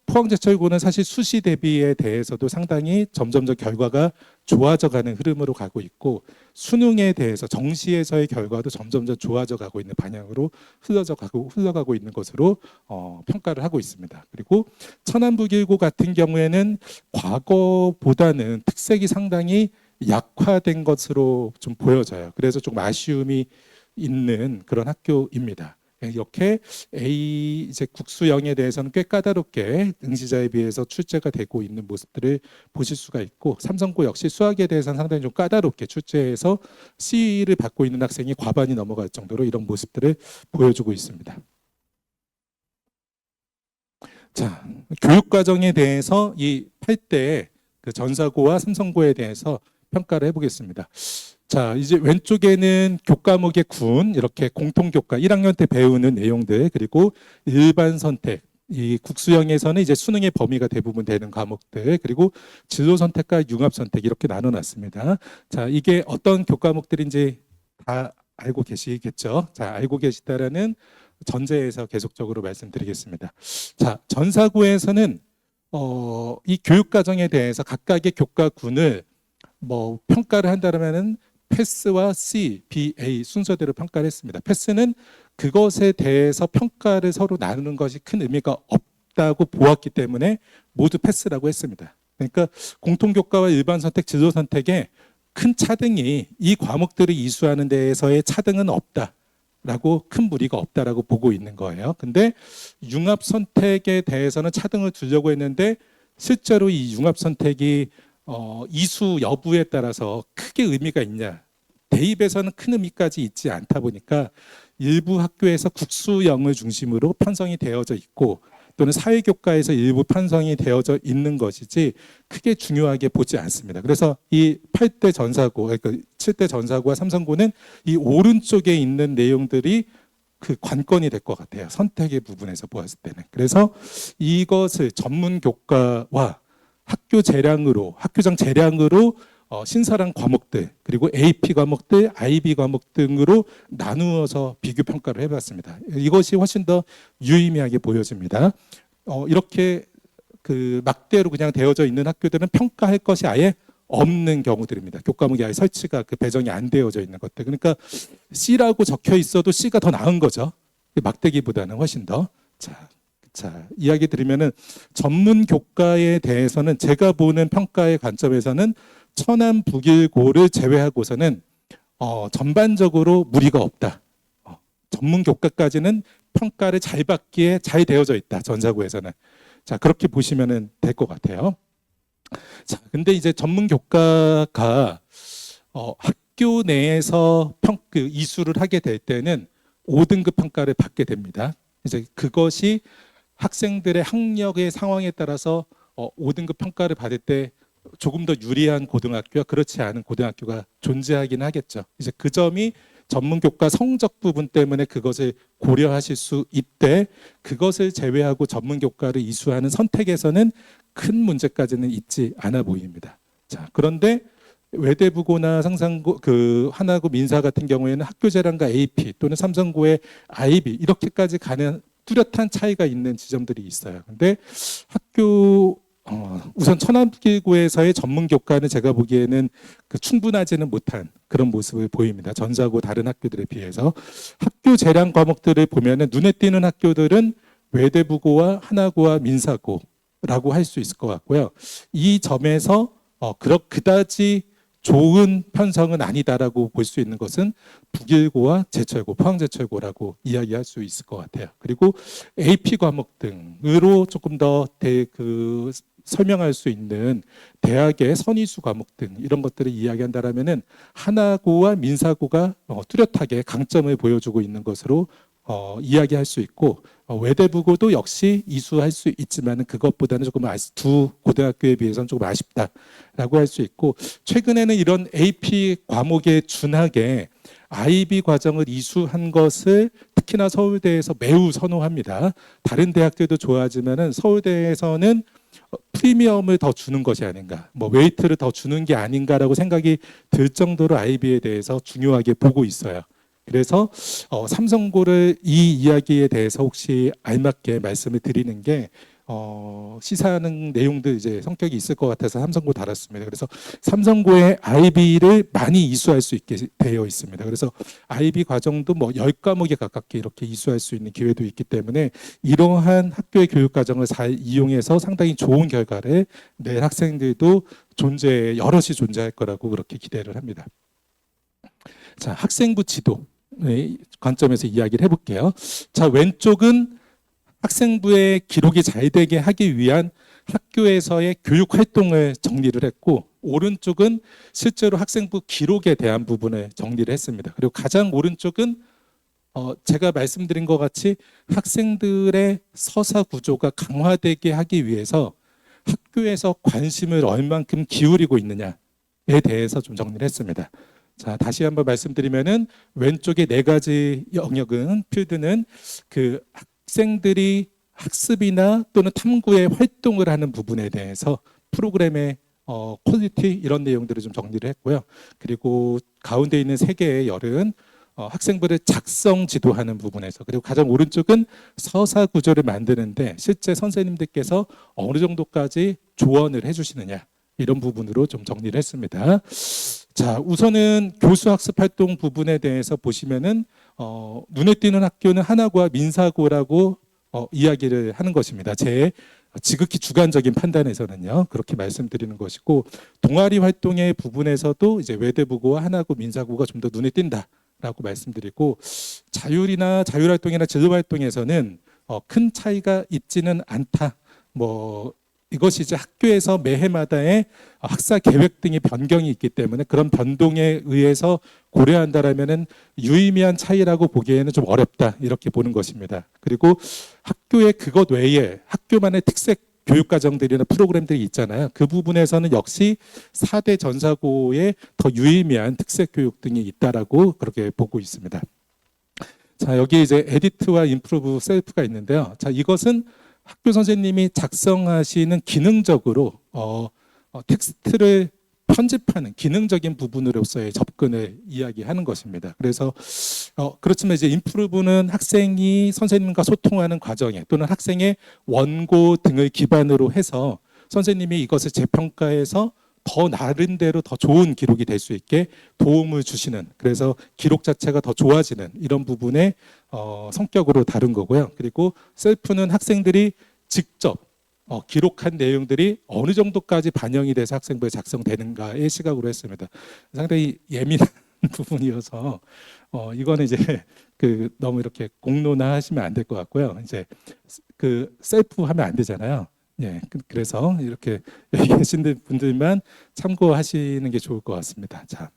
포항제철고는 사실 수시 대비에 대해서도 상당히 점점점 결과가 좋아져가는 흐름으로 가고 있고 수능에 대해서 정시에서의 결과도 점점점 좋아져 가고 있는 방향으로 흘러가고 있는 것으로 평가를 하고 있습니다. 그리고 천안북일고 같은 경우에는 과거보다는 특색이 상당히 약화된 것으로 좀 보여져요. 그래서 좀 아쉬움이 있는 그런 학교입니다. 이렇게 A 이제 국수형에 대해서는 꽤 까다롭게 응시자에 비해서 출제가 되고 있는 모습들을 보실 수가 있고 삼성고 역시 수학에 대해서는 상당히 좀 까다롭게 출제해서 C를 받고 있는 학생이 과반이 넘어갈 정도로 이런 모습들을 보여주고 있습니다. 자, 교육과정에 대해서 이 8대 그 전사고와 삼성고에 대해서 평가를 해보겠습니다. 자, 이제 왼쪽에는 교과목의 군, 이렇게 공통교과 1학년 때 배우는 내용들, 그리고 일반 선택, 이 국수형에서는 이제 수능의 범위가 대부분 되는 과목들, 그리고 진로 선택과 융합 선택 이렇게 나눠놨습니다. 자, 이게 어떤 교과목들인지 다 알고 계시겠죠? 자, 알고 계시다라는 전제에서 계속적으로 말씀드리겠습니다. 자, 전사고에서는 이 교육과정에 대해서 각각의 교과군을 뭐 평가를 한다면은 패스와 C, B, A 순서대로 평가를 했습니다. 패스는 그것에 대해서 평가를 서로 나누는 것이 큰 의미가 없다고 보았기 때문에 모두 패스라고 했습니다. 그러니까 공통교과와 일반 선택, 진로 선택에 큰 차등이 이 과목들을 이수하는 데에서의 차등은 없다라고 큰 무리가 없다라고 보고 있는 거예요. 근데 융합 선택에 대해서는 차등을 두려고 했는데 실제로 이 융합 선택이 이수 여부에 따라서 크게 의미가 있냐? 대입에서는 큰 의미까지 있지 않다 보니까 일부 학교에서 국수형을 중심으로 편성이 되어져 있고 또는 사회교과에서 일부 편성이 되어져 있는 것이지 크게 중요하게 보지 않습니다. 그래서 이 8대 전사고, 그러니까 7대 전사고와 삼성고는 이 오른쪽에 있는 내용들이 그 관건이 될 것 같아요. 선택의 부분에서 보았을 때는. 그래서 이것을 전문 교과와 학교장 재량으로 신설한 과목들 그리고 AP 과목들, IB 과목 등으로 나누어서 비교 평가를 해봤습니다. 이것이 훨씬 더 유의미하게 보여집니다. 이렇게 그 막대로 그냥 되어져 있는 학교들은 평가할 것이 아예 없는 경우들입니다. 교과목이 아예 설치가 그 배정이 안 되어져 있는 것들. 그러니까 C라고 적혀 있어도 C가 더 나은 거죠. 막대기보다는 훨씬 더. 자, 이야기 드리면은 전문 교과에 대해서는 제가 보는 평가의 관점에서는 천안 북일고를 제외하고서는 전반적으로 무리가 없다. 전문 교과까지는 평가를 잘 받기에 잘 되어져 있다. 전사고에서는. 자, 그렇게 보시면 될 것 같아요. 자, 근데 이제 전문 교과가 학교 내에서 이수를 하게 될 때는 5등급 평가를 받게 됩니다. 이제 그것이 학생들의 학력의 상황에 따라서 5등급 평가를 받을 때 조금 더 유리한 고등학교와 그렇지 않은 고등학교가 존재하긴 하겠죠. 이제 그 점이 전문교과 성적 부분 때문에 그것을 고려하실 수 있대, 그것을 제외하고 전문교과를 이수하는 선택에서는 큰 문제까지는 있지 않아 보입니다. 자, 그런데 외대부고나 상산고, 하나고 민사 같은 경우에는 학교재량과 AP 또는 삼성고의 IB 이렇게까지 가는 뚜렷한 차이가 있는 지점들이 있어요. 근데 우선 천안길고에서의 전문교과는 제가 보기에는 충분하지는 못한 그런 모습을 보입니다. 전사고 다른 학교들에 비해서. 학교 재량 과목들을 보면은 눈에 띄는 학교들은 외대부고와 하나고와 민사고라고 할 수 있을 것 같고요. 이 점에서 그다지 좋은 편성은 아니다라고 볼 수 있는 것은 북일고와 제철고, 포항제철고라고 이야기할 수 있을 것 같아요. 그리고 AP 과목 등으로 조금 더 설명할 수 있는 대학의 선이수 과목 등 이런 것들을 이야기한다라면은 하나고와 민사고가 뚜렷하게 강점을 보여주고 있는 것으로 이야기할 수 있고, 외대부고도 역시 이수할 수 있지만 그것보다는 조금 두 고등학교에 비해서는 조금 아쉽다라고 할 수 있고, 최근에는 이런 AP 과목에 준하게 IB 과정을 이수한 것을 특히나 서울대에서 매우 선호합니다. 다른 대학들도 좋아하지만은 서울대에서는 프리미엄을 더 주는 것이 아닌가, 웨이트를 더 주는 게 아닌가라고 생각이 들 정도로 IB에 대해서 중요하게 보고 있어요. 그래서 삼성고를 이 이야기에 대해서 혹시 알맞게 말씀을 드리는 게 시사하는 내용들 이제 성격이 있을 것 같아서 삼성고 달았습니다. 그래서 삼성고의 IB를 많이 이수할 수 있게 되어 있습니다. 그래서 IB 과정도 10과목에 가깝게 이렇게 이수할 수 있는 기회도 있기 때문에 이러한 학교의 교육 과정을 잘 이용해서 상당히 좋은 결과를 낼 학생들도 여럿이 존재할 거라고 그렇게 기대를 합니다. 자, 학생부 지도 관점에서 이야기를 해볼게요. 자, 왼쪽은 학생부의 기록이 잘 되게 하기 위한 학교에서의 교육 활동을 정리를 했고, 오른쪽은 실제로 학생부 기록에 대한 부분을 정리를 했습니다. 그리고 가장 오른쪽은 제가 말씀드린 것 같이 학생들의 서사 구조가 강화되게 하기 위해서 학교에서 관심을 얼만큼 기울이고 있느냐에 대해서 좀 정리를 했습니다. 자, 다시 한번 말씀드리면은 왼쪽의 4가지 영역은 필드는 학생들이 학습이나 또는 탐구의 활동을 하는 부분에 대해서 프로그램의 퀄리티 이런 내용들을 좀 정리를 했고요. 그리고 가운데 있는 3개의 열은 학생부를 작성 지도하는 부분에서, 그리고 가장 오른쪽은 서사 구조를 만드는데 실제 선생님들께서 어느 정도까지 조언을 해주시느냐 이런 부분으로 좀 정리를 했습니다. 자, 우선은 교수 학습 활동 부분에 대해서 보시면은 눈에 띄는 학교는 하나고와 민사고라고 이야기를 하는 것입니다. 제 지극히 주관적인 판단에서는요, 그렇게 말씀드리는 것이고, 동아리 활동의 부분에서도 이제 외대부고와 하나고, 민사고가 좀 더 눈에 띈다라고 말씀드리고, 자율활동이나 진로활동에서는 큰 차이가 있지는 않다. 이것이 이제 학교에서 매해마다의 학사 계획 등의 변경이 있기 때문에 그런 변동에 의해서 고려한다라면은 유의미한 차이라고 보기에는 좀 어렵다 이렇게 보는 것입니다. 그리고 학교의 그것 외에 학교만의 특색 교육과정들이나 프로그램들이 있잖아요. 그 부분에서는 역시 4대 전사고에 더 유의미한 특색 교육 등이 있다라고 그렇게 보고 있습니다. 자, 여기 이제 에디트와 임프루브, 셀프가 있는데요. 자, 이것은 학교 선생님이 작성하시는 기능적으로 텍스트를 편집하는 기능적인 부분으로서의 접근을 이야기하는 것입니다. 그래서 그렇지만 이제 임프루브는 학생이 선생님과 소통하는 과정에 또는 학생의 원고 등을 기반으로 해서 선생님이 이것을 재평가해서 더 나름대로 더 좋은 기록이 될 수 있게 도움을 주시는, 그래서 기록 자체가 더 좋아지는 이런 부분의 성격으로 다른 거고요. 그리고 셀프는 학생들이 직접 기록한 내용들이 어느 정도까지 반영이 돼서 학생부에 작성되는가의 시각으로 했습니다. 상당히 예민한 부분이어서 이거는 이제 그 너무 이렇게 공론화하시면 안 될 것 같고요. 이제 그 셀프 하면 안 되잖아요. 예, 그래서 이렇게 여기 계신 분들만 참고하시는 게 좋을 것 같습니다. 자,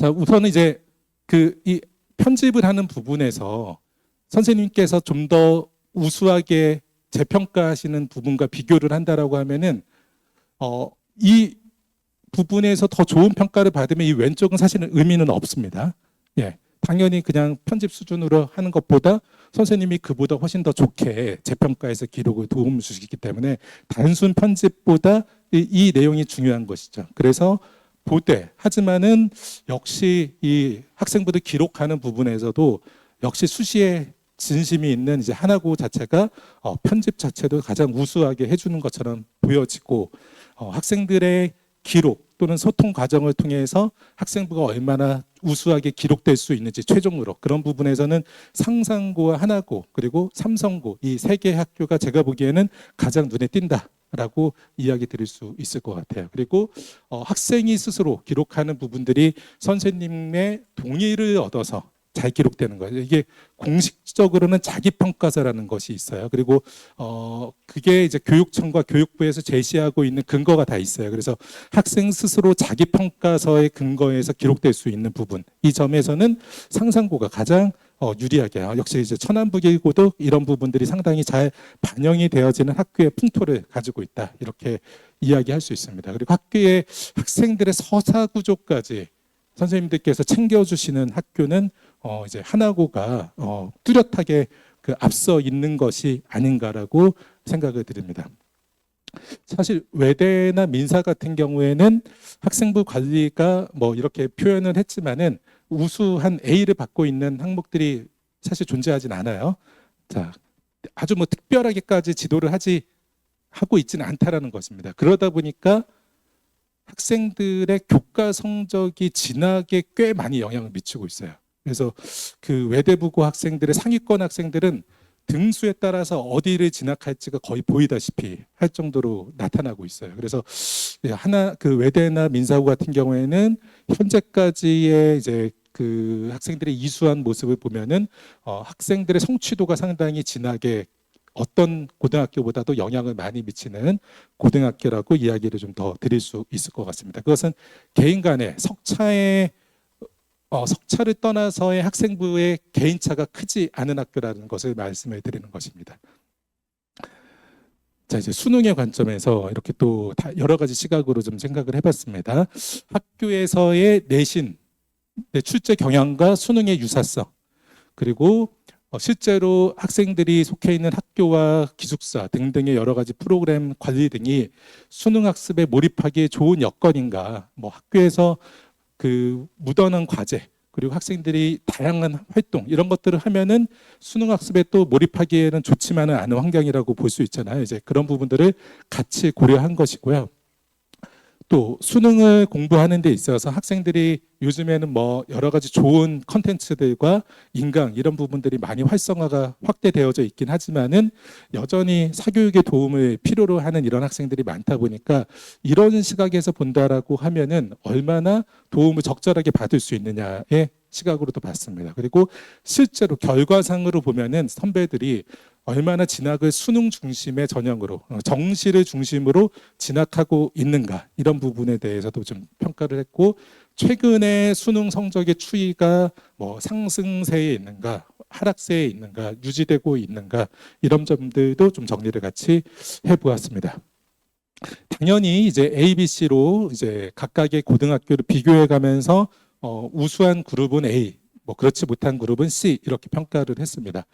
우선은 이제 그 이 편집을 하는 부분에서 선생님께서 좀 더 우수하게 재평가하시는 부분과 비교를 한다라고 하면은 이 부분에서 더 좋은 평가를 받으면 이 왼쪽은 사실은 의미는 없습니다. 예, 당연히 그냥 편집 수준으로 하는 것보다 선생님이 그보다 훨씬 더 좋게 재평가해서 기록을 도움을 주시기 때문에 단순 편집보다 이 내용이 중요한 것이죠. 그래서 보되 하지만은 역시 이 학생부들 기록하는 부분에서도 역시 수시에 진심이 있는 이제 하나고 자체가 편집 자체도 가장 우수하게 해주는 것처럼 보여지고 학생들의 기록 또는 소통 과정을 통해서 학생부가 얼마나 우수하게 기록될 수 있는지 최종으로 그런 부분에서는 상상고와 하나고 그리고 삼성고 이 세 개 학교가 제가 보기에는 가장 눈에 띈다라고 이야기 드릴 수 있을 것 같아요. 그리고 학생이 스스로 기록하는 부분들이 선생님의 동의를 얻어서 잘 기록되는 거예요. 이게 공식적으로는 자기평가서라는 것이 있어요. 그리고 그게 이제 교육청과 교육부에서 제시하고 있는 근거가 다 있어요. 그래서 학생 스스로 자기평가서의 근거에서 기록될 수 있는 부분, 이 점에서는 상상고가 가장 유리하게 역시 이제 천안북일고도 이런 부분들이 상당히 잘 반영이 되어지는 학교의 풍토를 가지고 있다, 이렇게 이야기할 수 있습니다. 그리고 학교의 학생들의 서사 구조까지 선생님들께서 챙겨주시는 학교는 이제 하나고가 뚜렷하게 그 앞서 있는 것이 아닌가라고 생각을 드립니다. 사실 외대나 민사 같은 경우에는 학생부 관리가 뭐 이렇게 표현을 했지만은 우수한 A를 받고 있는 항목들이 사실 존재하진 않아요. 자, 아주 뭐 특별하게까지 지도를 하고 있지는 않다라는 것입니다. 그러다 보니까 학생들의 교과 성적이 진학에 꽤 많이 영향을 미치고 있어요. 그래서 그 외대부고 학생들의 상위권 학생들은 등수에 따라서 어디를 진학할지가 거의 보이다시피 할 정도로 나타나고 있어요. 그래서 그 외대나 민사고 같은 경우에는 현재까지의 이제 그 학생들의 이수한 모습을 보면은 학생들의 성취도가 상당히 진학에 어떤 고등학교보다도 영향을 많이 미치는 고등학교라고 이야기를 좀 더 드릴 수 있을 것 같습니다. 그것은 개인 간의 석차를 떠나서의 학생부의 개인차가 크지 않은 학교라는 것을 말씀을 드리는 것입니다. 자, 이제 수능의 관점에서 이렇게 또 여러 가지 시각으로 좀 생각을 해봤습니다. 학교에서의 내신, 출제 경향과 수능의 유사성, 그리고 실제로 학생들이 속해 있는 학교와 기숙사 등등의 여러 가지 프로그램 관리 등이 수능 학습에 몰입하기에 좋은 여건인가, 뭐 학교에서 그 묻어난 과제 그리고 학생들이 다양한 활동 이런 것들을 하면은 수능 학습에 또 몰입하기에는 좋지만은 않은 환경이라고 볼 수 있잖아요. 이제 그런 부분들을 같이 고려한 것이고요. 또 수능을 공부하는 데 있어서 학생들이 요즘에는 뭐 여러 가지 좋은 컨텐츠들과 인강 이런 부분들이 많이 활성화가 확대되어져 있긴 하지만은 여전히 사교육의 도움을 필요로 하는 이런 학생들이 많다 보니까 이런 시각에서 본다라고 하면은 얼마나 도움을 적절하게 받을 수 있느냐의 시각으로도 봤습니다. 그리고 실제로 결과상으로 보면은 선배들이 얼마나 진학을 수능 중심의 전형으로 정시를 중심으로 진학하고 있는가, 이런 부분에 대해서도 좀 평가를 했고, 최근에 수능 성적의 추이가 뭐 상승세에 있는가 하락세에 있는가 유지되고 있는가, 이런 점들도 좀 정리를 같이 해보았습니다. 당연히 이제 A, B, C로 이제 각각의 고등학교를 비교해 가면서 우수한 그룹은 A, 뭐 그렇지 못한 그룹은 C, 이렇게 평가를 했습니다.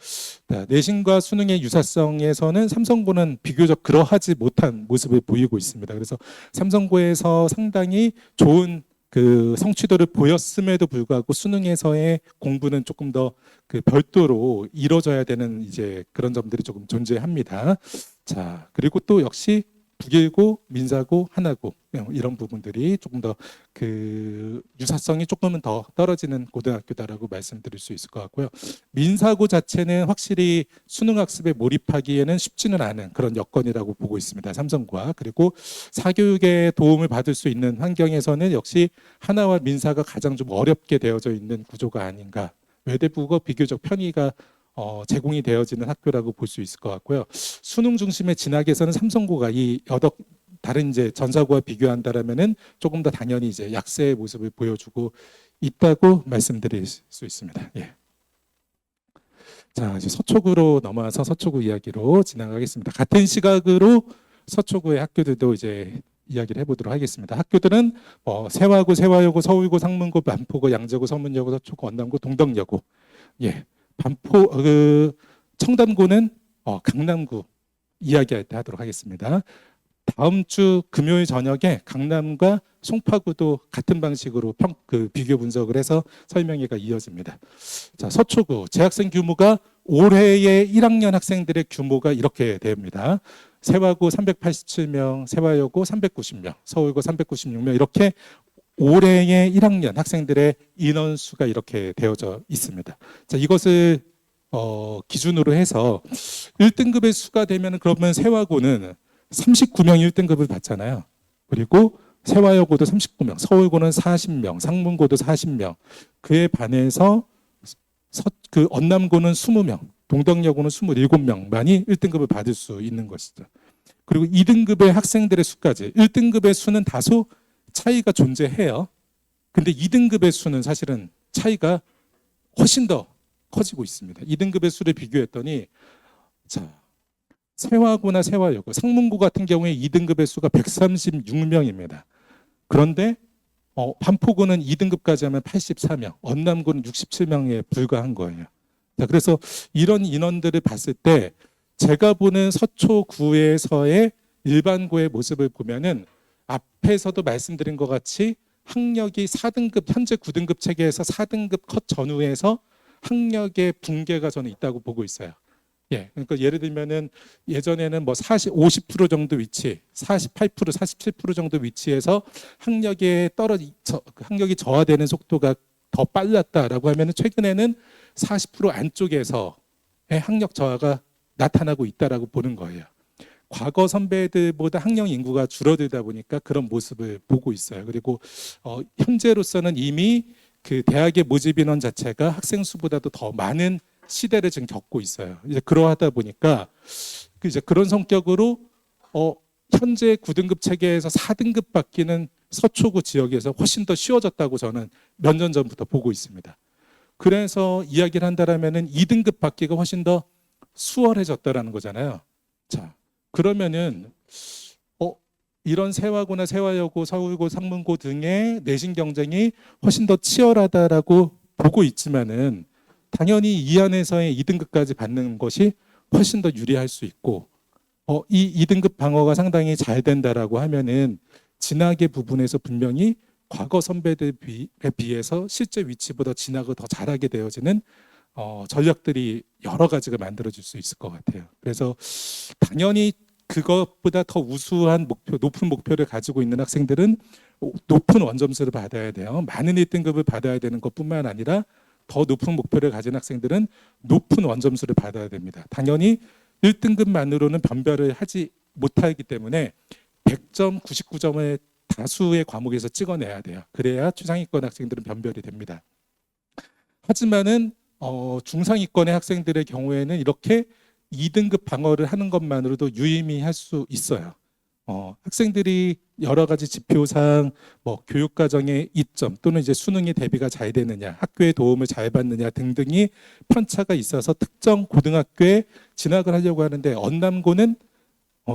내신과 수능의 유사성에서는 삼성고는 비교적 그러하지 못한 모습을 보이고 있습니다. 그래서 삼성고에서 상당히 좋은 그 성취도를 보였음에도 불구하고 수능에서의 공부는 조금 더 그 별도로 이루어져야 되는 이제 그런 점들이 조금 존재합니다. 자, 그리고 또 역시 북일고, 민사고, 하나고 이런 부분들이 조금 더 그 유사성이 조금은 더 떨어지는 고등학교다라고 말씀드릴 수 있을 것 같고요. 민사고 자체는 확실히 수능 학습에 몰입하기에는 쉽지는 않은 그런 여건이라고 보고 있습니다. 삼성과. 그리고 사교육에 도움을 받을 수 있는 환경에서는 역시 하나와 민사가 가장 좀 어렵게 되어져 있는 구조가 아닌가. 외대부가 비교적 편의가 제공이 되어지는 학교라고 볼 수 있을 것 같고요. 수능 중심의 진학에서는 삼성고가 이 여덟 다른 이제 전사고와 비교한다라면은 조금 더 당연히 이제 약세의 모습을 보여주고 있다고 말씀드릴 수 있습니다. 예. 자, 이제 서초구로 넘어와서 서초구 이야기로 진행하겠습니다. 같은 시각으로 서초구의 학교들도 이제 이야기를 해보도록 하겠습니다. 학교들은 세화고, 세화여고, 서울고, 상문고, 반포고, 양재고, 서문여고, 서초고, 언남고, 동덕여고. 예, 청담고는 강남구 이야기할 때 하도록 하겠습니다. 다음 주 금요일 저녁에 강남과 송파구도 같은 방식으로 비교 분석을 해서 설명회가 이어집니다. 자, 서초구 재학생 규모가 올해의 1학년 학생들의 규모가 이렇게 됩니다. 세화고 387명, 세화여고 390명, 서울고 396명 이렇게 올해의 1학년 학생들의 인원수가 이렇게 되어져 있습니다. 자, 이것을 기준으로 해서 1등급의 수가 되면 그러면 세화고는 39명이 1등급을 받잖아요. 그리고 세화여고도 39명, 서울고는 40명, 상문고도 40명. 그에 반해서 그 언남고는 20명, 동덕여고는 27명만이 1등급을 받을 수 있는 것이죠. 그리고 2등급의 학생들의 수까지 1등급의 수는 다소 차이가 존재해요. 근데 2등급의 수는 사실은 차이가 훨씬 더 커지고 있습니다. 2등급의 수를 비교했더니 자, 세화고나 세화여고, 상문고 같은 경우에 2등급의 수가 136명입니다. 그런데 반포고는 2등급까지 하면 84명, 언남고는 67명에 불과한 거예요. 자, 그래서 이런 인원들을 봤을 때 제가 보는 서초구에서의 일반고의 모습을 보면은 앞에서도 말씀드린 것 같이 학력이 4등급, 현재 9등급 체계에서 4등급 컷 전후에서 학력의 붕괴가 저는 있다고 보고 있어요. 예, 그러니까 예를 들면은 예전에는 뭐 50% 정도 위치, 48%, 47% 정도 위치에서 학력이 저하되는 속도가 더 빨랐다라고 하면은 최근에는 40% 안쪽에서의 학력 저하가 나타나고 있다라고 보는 거예요. 과거 선배들보다 학령 인구가 줄어들다 보니까 그런 모습을 보고 있어요. 그리고 현재로서는 이미 그 대학의 모집 인원 자체가 학생 수보다도 더 많은 시대를 지금 겪고 있어요. 이제 그러하다 보니까 이제 그런 성격으로 현재 9등급 체계에서 4등급 받기는 서초구 지역에서 훨씬 더 쉬워졌다고 저는 몇 년 전부터 보고 있습니다. 그래서 이야기를 한다라면은 2등급 받기가 훨씬 더 수월해졌다라는 거잖아요. 자, 그러면은 이런 세화고나 세화여고, 서울고, 상문고 등의 내신 경쟁이 훨씬 더 치열하다라고 보고 있지만은 당연히 이 안에서의 2등급까지 받는 것이 훨씬 더 유리할 수 있고 이 2등급 방어가 상당히 잘 된다라고 하면은 진학의 부분에서 분명히 과거 선배들에 비해서 실제 위치보다 진학을 더 잘하게 되어지는 전략들이 여러 가지가 만들어질 수 있을 것 같아요. 그래서 당연히 그것보다 더 우수한 높은 목표를 가지고 있는 학생들은 높은 원점수를 받아야 돼요. 많은 1등급을 받아야 되는 것뿐만 아니라 더 높은 목표를 가진 학생들은 높은 원점수를 받아야 됩니다. 당연히 1등급만으로는 변별을 하지 못하기 때문에 100점, 99점을 다수의 과목에서 찍어내야 돼요. 그래야 최상위권 학생들은 변별이 됩니다. 하지만은 중상위권의 학생들의 경우에는 이렇게 2등급 방어를 하는 것만으로도 유의미할 수 있어요. 학생들이 여러 가지 지표상 뭐 교육과정의 이점 또는 이제 수능의 대비가 잘 되느냐, 학교의 도움을 잘 받느냐 등등이 편차가 있어서 특정 고등학교에 진학을 하려고 하는데 언남고는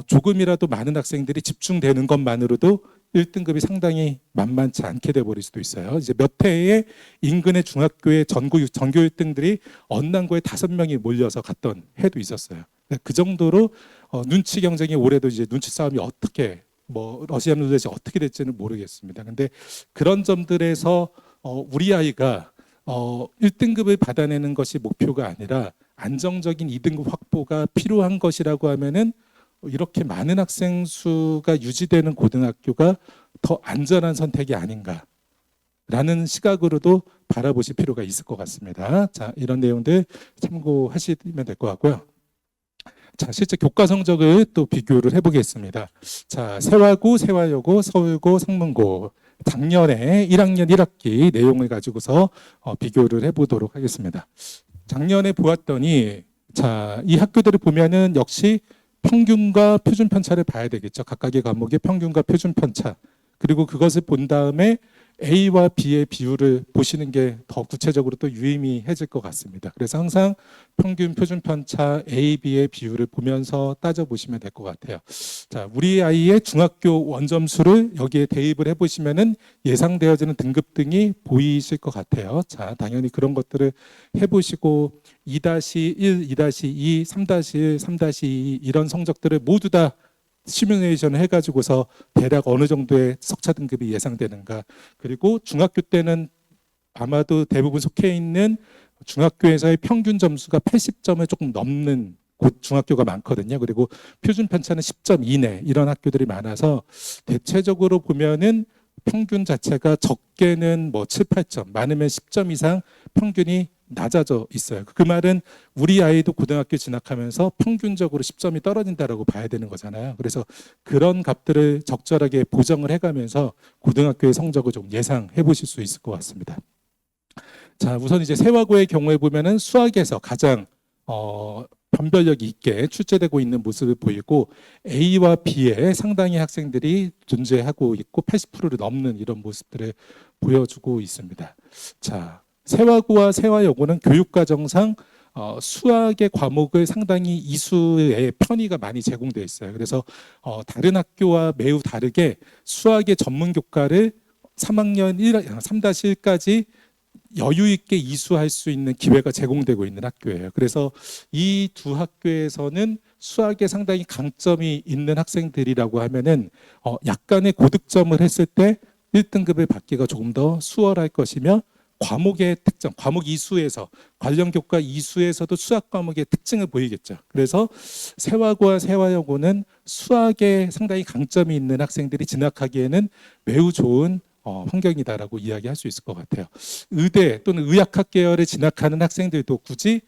조금이라도 많은 학생들이 집중되는 것만으로도 1등급이 상당히 만만치 않게 돼버릴 수도 있어요. 이제 몇 해에 인근의 중학교의 전교 1등들이 언남고에 5명이 몰려서 갔던 해도 있었어요. 그 정도로 눈치 경쟁이 올해도 이제 눈치 싸움이 어떻게 러시안 룰렛이 어떻게 될지는 모르겠습니다. 근데 그런 점들에서 우리 아이가 1등급을 받아내는 것이 목표가 아니라 안정적인 2등급 확보가 필요한 것이라고 하면은 이렇게 많은 학생 수가 유지되는 고등학교가 더 안전한 선택이 아닌가라는 시각으로도 바라보실 필요가 있을 것 같습니다. 자, 이런 내용들 참고하시면 될 것 같고요. 자, 실제 교과 성적을 또 비교를 해보겠습니다. 자, 세화고, 세화여고, 서울고, 상문고 작년에 1학년 1학기 내용을 가지고서 비교를 해보도록 하겠습니다. 작년에 보았더니 자, 이 학교들을 보면은 역시 평균과 표준 편차를 봐야 되겠죠. 각각의 과목의 평균과 표준 편차. 그리고 그것을 본 다음에 A와 B의 비율을 보시는 게 더 구체적으로 또 유의미해질 것 같습니다. 그래서 항상 평균, 표준 편차, A, B의 비율을 보면서 따져보시면 될 것 같아요. 자, 우리 아이의 중학교 원점수를 여기에 대입을 해보시면은 예상되어지는 등급 등이 보이실 것 같아요. 자, 당연히 그런 것들을 해보시고 2-1, 2-2, 3-1, 3-2 이런 성적들을 모두 다 시뮬레이션을 해가지고서 대략 어느 정도의 석차 등급이 예상되는가. 그리고 중학교 때는 아마도 대부분 속해 있는 중학교에서의 평균 점수가 80점을 조금 넘는 곳 중학교가 많거든요. 그리고 표준 편차는 10점 이내 이런 학교들이 많아서 대체적으로 보면은 평균 자체가 적게는 뭐 7, 8점, 많으면 10점 이상 평균이 낮아져 있어요. 그 말은 우리 아이도 고등학교 진학하면서 평균적으로 10점이 떨어진다라고 봐야 되는 거잖아요. 그래서 그런 값들을 적절하게 보정을 해가면서 고등학교의 성적을 좀 예상해 보실 수 있을 것 같습니다. 자, 우선 이제 세화고의 경우에 보면은 수학에서 가장 변별력이 있게 출제되고 있는 모습을 보이고 A와 B에 상당히 학생들이 존재하고 있고 80%를 넘는 이런 모습들을 보여주고 있습니다. 자, 세화고와 세화여고는 교육과정상 수학의 과목을 상당히 이수의 편의가 많이 제공되어 있어요. 그래서 다른 학교와 매우 다르게 수학의 전문 교과를 3학년 3-1까지 여유 있게 이수할 수 있는 기회가 제공되고 있는 학교예요. 그래서 이 두 학교에서는 수학에 상당히 강점이 있는 학생들이라고 하면은 약간의 고득점을 했을 때 1등급을 받기가 조금 더 수월할 것이며 과목의 특정, 과목 이수에서 관련 교과 이수에서도 수학 과목의 특징을 보이겠죠. 그래서 세화고와 세화여고는 수학에 상당히 강점이 있는 학생들이 진학하기에는 매우 좋은 환경이다라고 이야기할 수 있을 것 같아요. 의대 또는 의학학 계열에 진학하는 학생들도 굳이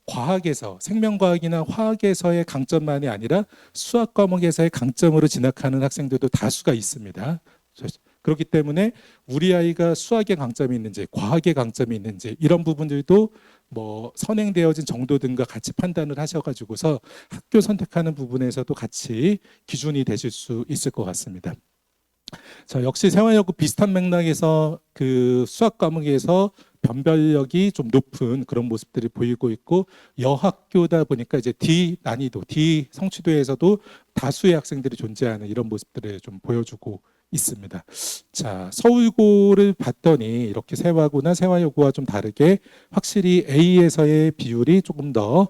과학에서 생명과학이나 화학에서의 강점만이 아니라 수학 과목에서의 강점으로 진학하는 학생들도 다수가 있습니다. 그렇기 때문에 우리 아이가 수학에 강점이 있는지 과학에 강점이 있는지 이런 부분들도 뭐 선행되어진 정도 등과 같이 판단을 하셔가지고서 학교 선택하는 부분에서도 같이 기준이 되실 수 있을 것 같습니다. 자, 역시 세화여고 비슷한 맥락에서 그 수학 과목에서 변별력이 좀 높은 그런 모습들이 보이고 있고 여학교다 보니까 이제 D 난이도, D 성취도에서도 다수의 학생들이 존재하는 이런 모습들을 좀 보여주고 있습니다. 자, 서울고를 봤더니 이렇게 세화고나 세화여고와 좀 다르게 확실히 A에서의 비율이 조금 더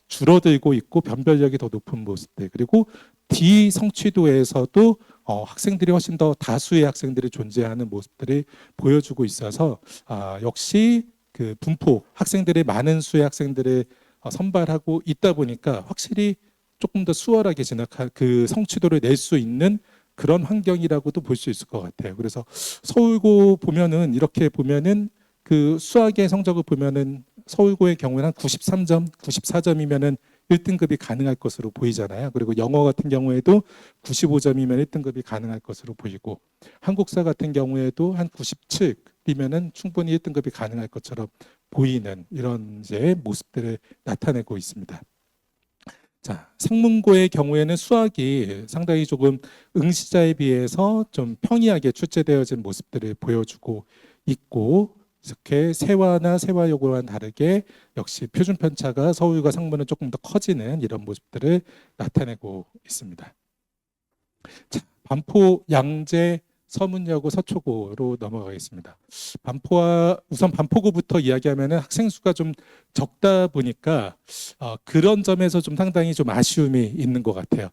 줄어들고 있고 변별력이 더 높은 모습들 그리고 D 성취도에서도 학생들이 훨씬 더 다수의 학생들이 존재하는 모습들을 보여주고 있어서 역시 그 분포 학생들의 많은 수의 학생들을 선발하고 있다 보니까 확실히 조금 더 수월하게 진학할 그 성취도를 낼 수 있는 그런 환경이라고도 볼 수 있을 것 같아요. 그래서 서울고 보면은 이렇게 보면은 그 수학의 성적을 보면은 서울고의 경우에는 한 93점, 94점이면은 1등급이 가능할 것으로 보이잖아요. 그리고 영어 같은 경우에도 95점이면 1등급이 가능할 것으로 보이고 한국사 같은 경우에도 한 97이면은 충분히 1등급이 가능할 것처럼 보이는 이런 이제 모습들을 나타내고 있습니다. 자, 상문고의 경우에는 수학이 상당히 조금 응시자에 비해서 좀 평이하게 출제되어진 모습들을 보여주고 있고 이렇게 세화나 세화여고와는 다르게 역시 표준 편차가 서울과 상문은 조금 더 커지는 이런 모습들을 나타내고 있습니다. 자, 반포, 양재, 서문여고, 서초고로 넘어가겠습니다. 우선 반포고부터 이야기하면 학생 수가 좀 적다 보니까 그런 점에서 좀 상당히 좀 아쉬움이 있는 것 같아요.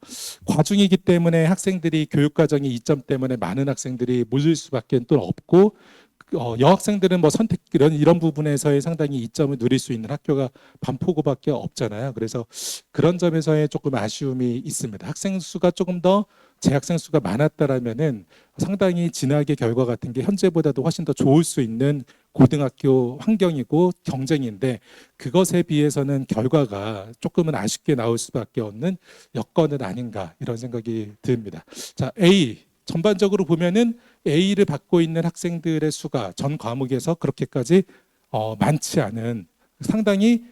과중이기 때문에 학생들이 교육과정의 이점 때문에 많은 학생들이 몰릴 수밖에 또 없고 여학생들은 뭐 선택 이런 부분에서의 상당히 이점을 누릴 수 있는 학교가 반포고밖에 없잖아요. 그래서 그런 점에서의 조금 아쉬움이 있습니다. 학생 수가 조금 더 재학생 수가 많았다라면은 상당히 진학의 결과 같은 게 현재보다도 훨씬 더 좋을 수 있는 고등학교 환경이고 경쟁인데 그것에 비해서는 결과가 조금은 아쉽게 나올 수밖에 없는 여건은 아닌가 이런 생각이 듭니다. 자, A 전반적으로 보면은 A를 받고 있는 학생들의 수가 전 과목에서 그렇게까지 많지 않은 상당히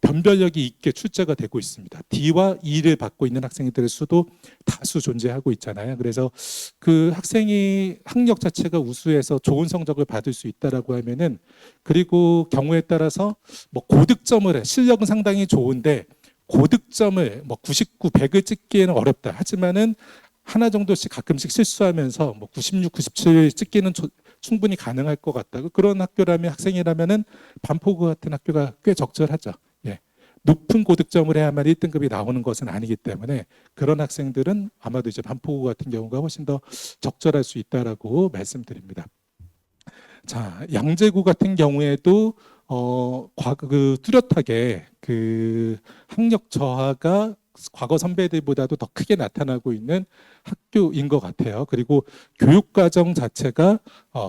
변별력이 있게 출제가 되고 있습니다. D와 E를 받고 있는 학생들의 수도 다수 존재하고 있잖아요. 그래서 그 학생이 학력 자체가 우수해서 좋은 성적을 받을 수 있다라고 하면은 그리고 경우에 따라서 뭐 고득점을 해 실력은 상당히 좋은데 고득점을 뭐 99, 100을 찍기에는 어렵다. 하지만은 하나 정도씩 가끔씩 실수하면서 뭐 96, 97 찍기는 충분히 가능할 것 같다. 그런 학교라면 학생이라면은 반포고 같은 학교가 꽤 적절하죠. 예. 높은 고득점을 해야만 1등급이 나오는 것은 아니기 때문에 그런 학생들은 아마도 이제 반포고 같은 경우가 훨씬 더 적절할 수 있다라고 말씀드립니다. 자, 양재구 같은 경우에도 뚜렷하게 그 학력 저하가 과거 선배들보다도 더 크게 나타나고 있는 학교인 것 같아요. 그리고 교육과정 자체가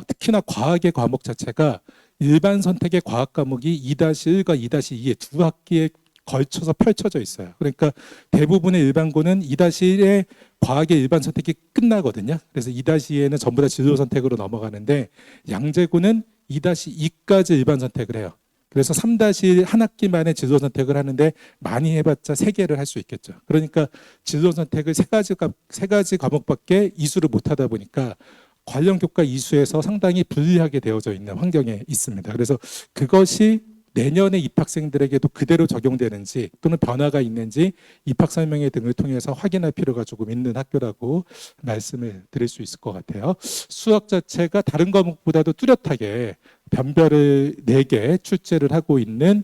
특히나 과학의 과목 자체가 일반 선택의 과학 과목이 2-1과 2-2의 두 학기에 걸쳐서 펼쳐져 있어요. 그러니까 대부분의 일반고는 2-1의 과학의 일반 선택이 끝나거든요. 그래서 2-2에는 전부 다 진로 선택으로 넘어가는데 양재구는 2-2까지 일반 선택을 해요. 그래서 3-1 한 학기 만에 진로 선택을 하는데 많이 해봤자 3개를 할 수 있겠죠. 그러니까 진로 선택을 세 가지 과목밖에 이수를 못하다 보니까 관련 교과 이수에서 상당히 불리하게 되어져 있는 환경에 있습니다. 그래서 그것이 내년에 입학생들에게도 그대로 적용되는지 또는 변화가 있는지 입학 설명회 등을 통해서 확인할 필요가 조금 있는 학교라고 말씀을 드릴 수 있을 것 같아요. 수학 자체가 다른 과목보다도 뚜렷하게 변별을 4개 출제를 하고 있는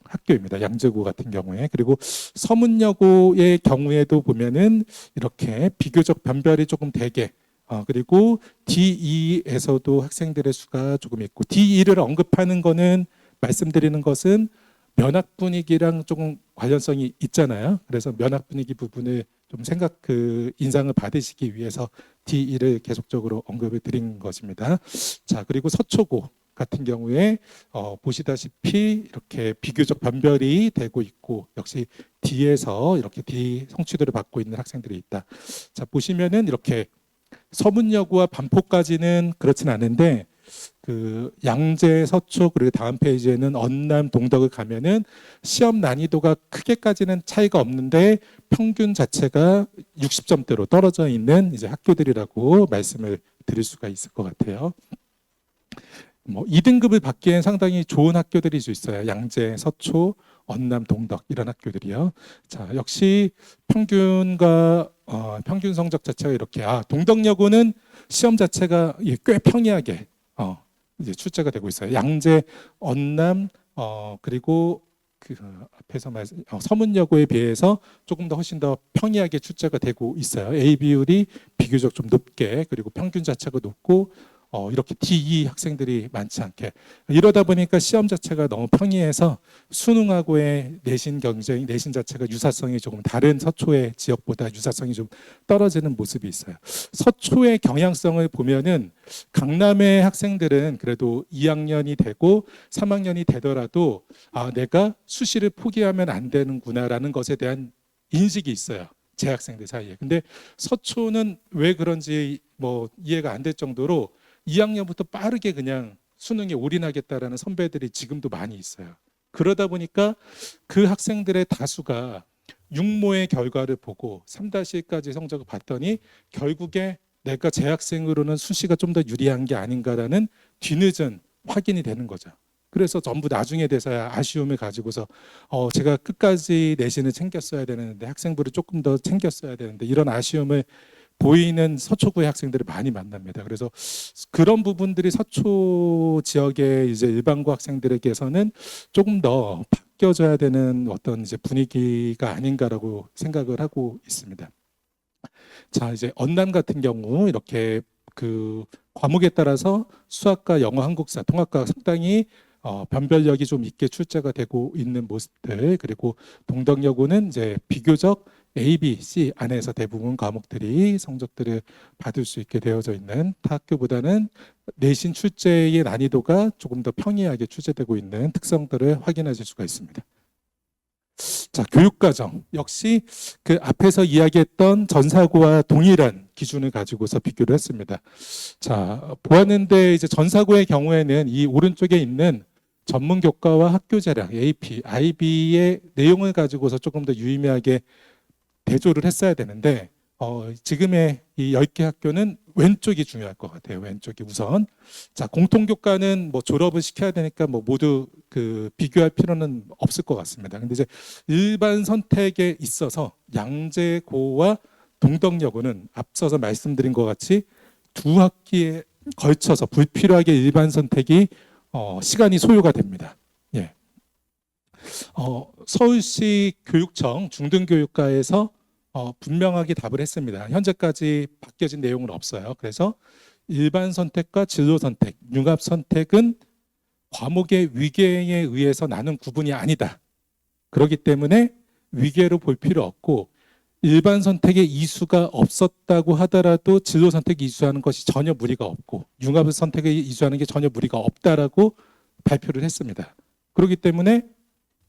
학교입니다. 양재구 같은 경우에. 그리고 서문여고의 경우에도 보면은 이렇게 비교적 변별이 조금 되게 그리고 D2에서도 학생들의 수가 조금 있고 D2를 언급하는 거는 말씀드리는 것은 면학 분위기랑 조금 관련성이 있잖아요. 그래서 면학 분위기 부분을 좀 인상을 받으시기 위해서 D2를 계속적으로 언급을 드린 것입니다. 자, 그리고 서초고 같은 경우에 보시다시피 이렇게 비교적 변별이 되고 있고 역시 D에서 이렇게 D 성취도를 받고 있는 학생들이 있다. 자, 보시면은 이렇게 서문여고와 반포까지는 그렇진 않은데 그 양재, 서초 그리고 다음 페이지에는 언남, 동덕을 가면은 시험 난이도가 크게까지는 차이가 없는데 평균 자체가 60점대로 떨어져 있는 이제 학교들이라고 말씀을 드릴 수가 있을 것 같아요. 뭐 2등급을 받기엔 상당히 좋은 학교들이 있어요. 양재, 서초, 언남, 동덕 이런 학교들이요. 자, 역시 평균과 평균 성적 자체가 이렇게 동덕여고는 시험 자체가 꽤 평이하게 이제 출제가 되고 있어요. 양재, 언남 그리고 그 앞에서 말씀 서문여고에 비해서 조금 더 훨씬 더 평이하게 출제가 되고 있어요. A 비율이 비교적 좀 높게 그리고 평균 자체가 높고 이렇게 D2 학생들이 많지 않게 이러다 보니까 시험 자체가 너무 평이해서 수능하고의 내신 경쟁, 내신 자체가 유사성이 조금 다른 서초의 지역보다 유사성이 좀 떨어지는 모습이 있어요. 서초의 경향성을 보면은 강남의 학생들은 그래도 2학년이 되고 3학년이 되더라도 내가 수시를 포기하면 안 되는구나라는 것에 대한 인식이 있어요. 재학생들 사이에. 근데 서초는 왜 그런지 뭐 이해가 안 될 정도로 2학년부터 빠르게 그냥 수능에 올인하겠다라는 선배들이 지금도 많이 있어요. 그러다 보니까 그 학생들의 다수가 육모의 결과를 보고 3-1까지 성적을 봤더니 결국에 내가 재학생으로는 수시가 좀 더 유리한 게 아닌가라는 뒤늦은 확인이 되는 거죠. 그래서 전부 나중에 돼서야 아쉬움을 가지고서 제가 끝까지 내신을 챙겼어야 되는데 학생부를 조금 더 챙겼어야 되는데 이런 아쉬움을 보이는 서초구의 학생들을 많이 만납니다. 그래서 그런 부분들이 서초 지역의 이제 일반고 학생들에게서는 조금 더 바뀌어져야 되는 어떤 이제 분위기가 아닌가라고 생각을 하고 있습니다. 자, 이제 언남 같은 경우 이렇게 그 과목에 따라서 수학과 영어, 한국사, 통합과가 상당히 변별력이 좀 있게 출제가 되고 있는 모습들, 그리고 동덕여고는 이제 비교적 A, B, C 안에서 대부분 과목들이 성적들을 받을 수 있게 되어져 있는, 타 학교보다는 내신 출제의 난이도가 조금 더 평이하게 출제되고 있는 특성들을 확인하실 수가 있습니다. 자, 교육과정 역시 그 앞에서 이야기했던 전사고와 동일한 기준을 가지고서 비교를 했습니다. 자, 보았는데 이제 전사고의 경우에는 이 오른쪽에 있는 전문교과와 학교재량 AP, IB의 내용을 가지고서 조금 더 유의미하게 대조를 했어야 되는데 지금의 이 10개 학교는 왼쪽이 중요할 것 같아요. 왼쪽이 우선. 자, 공통교과는 뭐 졸업을 시켜야 되니까 뭐 모두 그 비교할 필요는 없을 것 같습니다. 근데 이제 일반 선택에 있어서 양재고와 동덕여고는 앞서서 말씀드린 것 같이 두 학기에 걸쳐서 불필요하게 일반 선택이 시간이 소요가 됩니다. 예. 서울시 교육청 중등교육과에서 분명하게 답을 했습니다. 현재까지 바뀌어진 내용은 없어요. 그래서 일반 선택과 진로 선택, 융합 선택은 과목의 위계에 의해서 나눈 구분이 아니다. 그렇기 때문에 위계로 볼 필요 없고 일반 선택에 이수가 없었다고 하더라도 진로 선택에 이수하는 것이 전혀 무리가 없고 융합 선택에 이수하는 게 전혀 무리가 없다라고 발표를 했습니다. 그렇기 때문에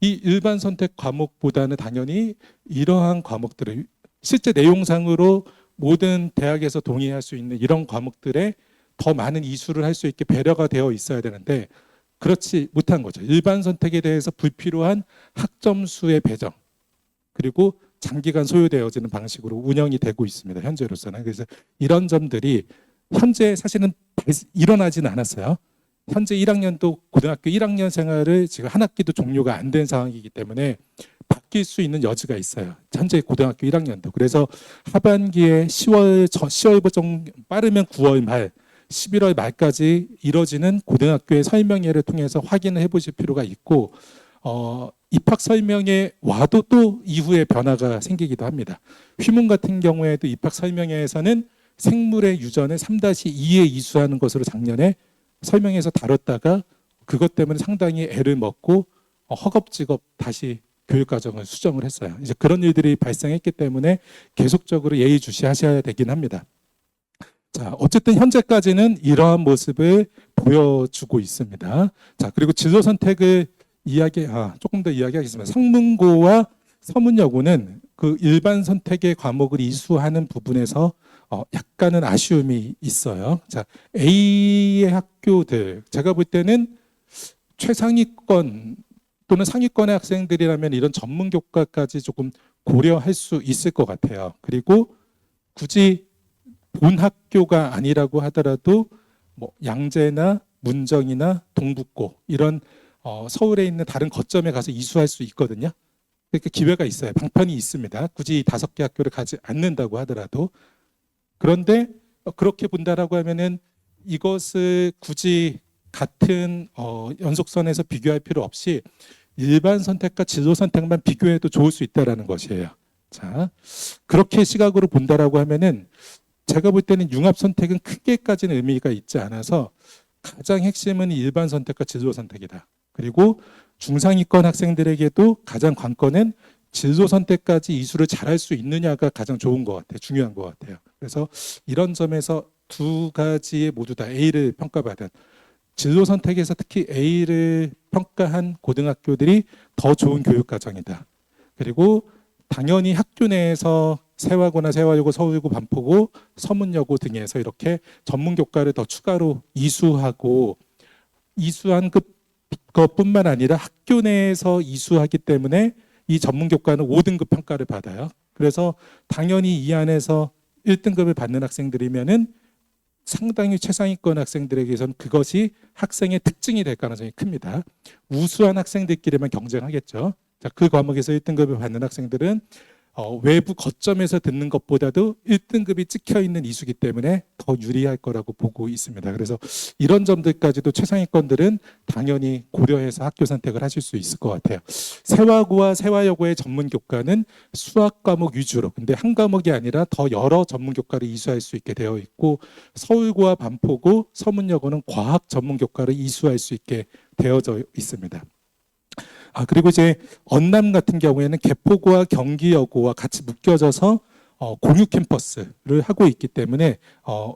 이 일반 선택 과목보다는 당연히 이러한 과목들을 실제 내용상으로 모든 대학에서 동의할 수 있는 이런 과목들에 더 많은 이수를 할 수 있게 배려가 되어 있어야 되는데 그렇지 못한 거죠. 일반 선택에 대해서 불필요한 학점수의 배정 그리고 장기간 소요되어지는 방식으로 운영이 되고 있습니다. 현재로서는. 그래서 이런 점들이 현재 사실은 일어나지는 않았어요. 현재 1학년도 고등학교 1학년 생활을 지금 한 학기도 종료가 안 된 상황이기 때문에 바뀔 수 있는 여지가 있어요. 현재 고등학교 1학년도. 그래서 하반기에 10월 정도 빠르면 9월 말 11월 말까지 이뤄지는 고등학교의 설명회를 통해서 확인을 해보실 필요가 있고 입학 설명회 와도 또 이후에 변화가 생기기도 합니다. 휘문 같은 경우에도 입학 설명회에서는 생물의 유전을 3-2에 이수하는 것으로 작년에 설명회에서 다뤘다가 그것 때문에 상당히 애를 먹고 허겁지겁 다시 교육과정을 수정을 했어요. 이제 그런 일들이 발생했기 때문에 계속적으로 예의주시하셔야 되긴 합니다. 자, 어쨌든 현재까지는 이러한 모습을 보여주고 있습니다. 자, 그리고 진로 선택을 조금 더 이야기하겠습니다. 성문고와 서문여고는 그 일반 선택의 과목을 이수하는 부분에서 약간은 아쉬움이 있어요. 자, A의 학교들 제가 볼 때는 최상위권 또는 상위권의 학생들이라면 이런 전문 교과까지 조금 고려할 수 있을 것 같아요. 그리고 굳이 본 학교가 아니라고 하더라도 뭐 양재나 문정이나 동북고 이런 서울에 있는 다른 거점에 가서 이수할 수 있거든요. 그러니까 기회가 있어요. 방편이 있습니다. 굳이 5개 학교를 가지 않는다고 하더라도. 그런데 그렇게 본다라고 하면은 이것을 굳이 같은 연속선에서 비교할 필요 없이 일반 선택과 진로 선택만 비교해도 좋을 수 있다라는 것이에요. 자, 그렇게 시각으로 본다라고 하면은 제가 볼 때는 융합 선택은 크게까지는 의미가 있지 않아서 가장 핵심은 일반 선택과 진로 선택이다. 그리고 중상위권 학생들에게도 가장 관건은 진로 선택까지 이수를 잘할 수 있느냐가 가장 좋은 것 같아요. 중요한 것 같아요. 그래서 이런 점에서 두 가지에 모두 다 A를 평가받은 진로 선택에서 특히 A를 평가한 고등학교들이 더 좋은 교육과정이다. 그리고 당연히 학교 내에서 세화고나 세화여고, 서울고, 반포고, 서문여고 등에서 이렇게 전문 교과를 더 추가로 이수하고 이수한 것뿐만 아니라 학교 내에서 이수하기 때문에 이 전문 교과는 5등급 평가를 받아요. 그래서 당연히 이 안에서 1등급을 받는 학생들이면은 상당히 최상위권 학생들에게선 그것이 학생의 특징이 될 가능성이 큽니다. 우수한 학생들끼리만 경쟁하겠죠. 자, 그 과목에서 1등급을 받는 학생들은 외부 거점에서 듣는 것보다도 1등급이 찍혀 있는 이수기 때문에 더 유리할 거라고 보고 있습니다. 그래서 이런 점들까지도 최상위권들은 당연히 고려해서 학교 선택을 하실 수 있을 것 같아요. 세화고와 세화여고의 전문 교과는 수학 과목 위주로, 근데 한 과목이 아니라 더 여러 전문 교과를 이수할 수 있게 되어 있고, 서울고와 반포고, 서문여고는 과학 전문 교과를 이수할 수 있게 되어져 있습니다. 그리고 이제 언남 같은 경우에는 개포고와 경기여고와 같이 묶여져서 공유 캠퍼스를 하고 있기 때문에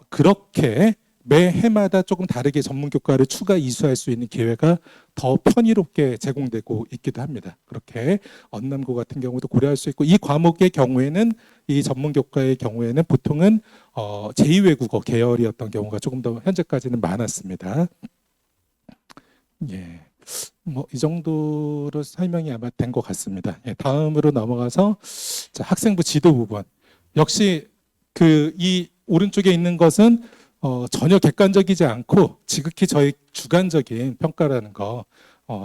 그렇게 매 해마다 조금 다르게 전문 교과를 추가 이수할 수 있는 기회가 더 편의롭게 제공되고 있기도 합니다. 그렇게 언남고 같은 경우도 고려할 수 있고, 이 과목의 경우에는, 이 전문 교과의 경우에는 보통은 제2외국어 계열이었던 경우가 조금 더 현재까지는 많았습니다. 예. 이 정도로 설명이 아마 된 것 같습니다. 예, 다음으로 넘어가서 자, 학생부 지도 부분. 역시 이 오른쪽에 있는 것은 전혀 객관적이지 않고 지극히 저희 주관적인 평가라는 거,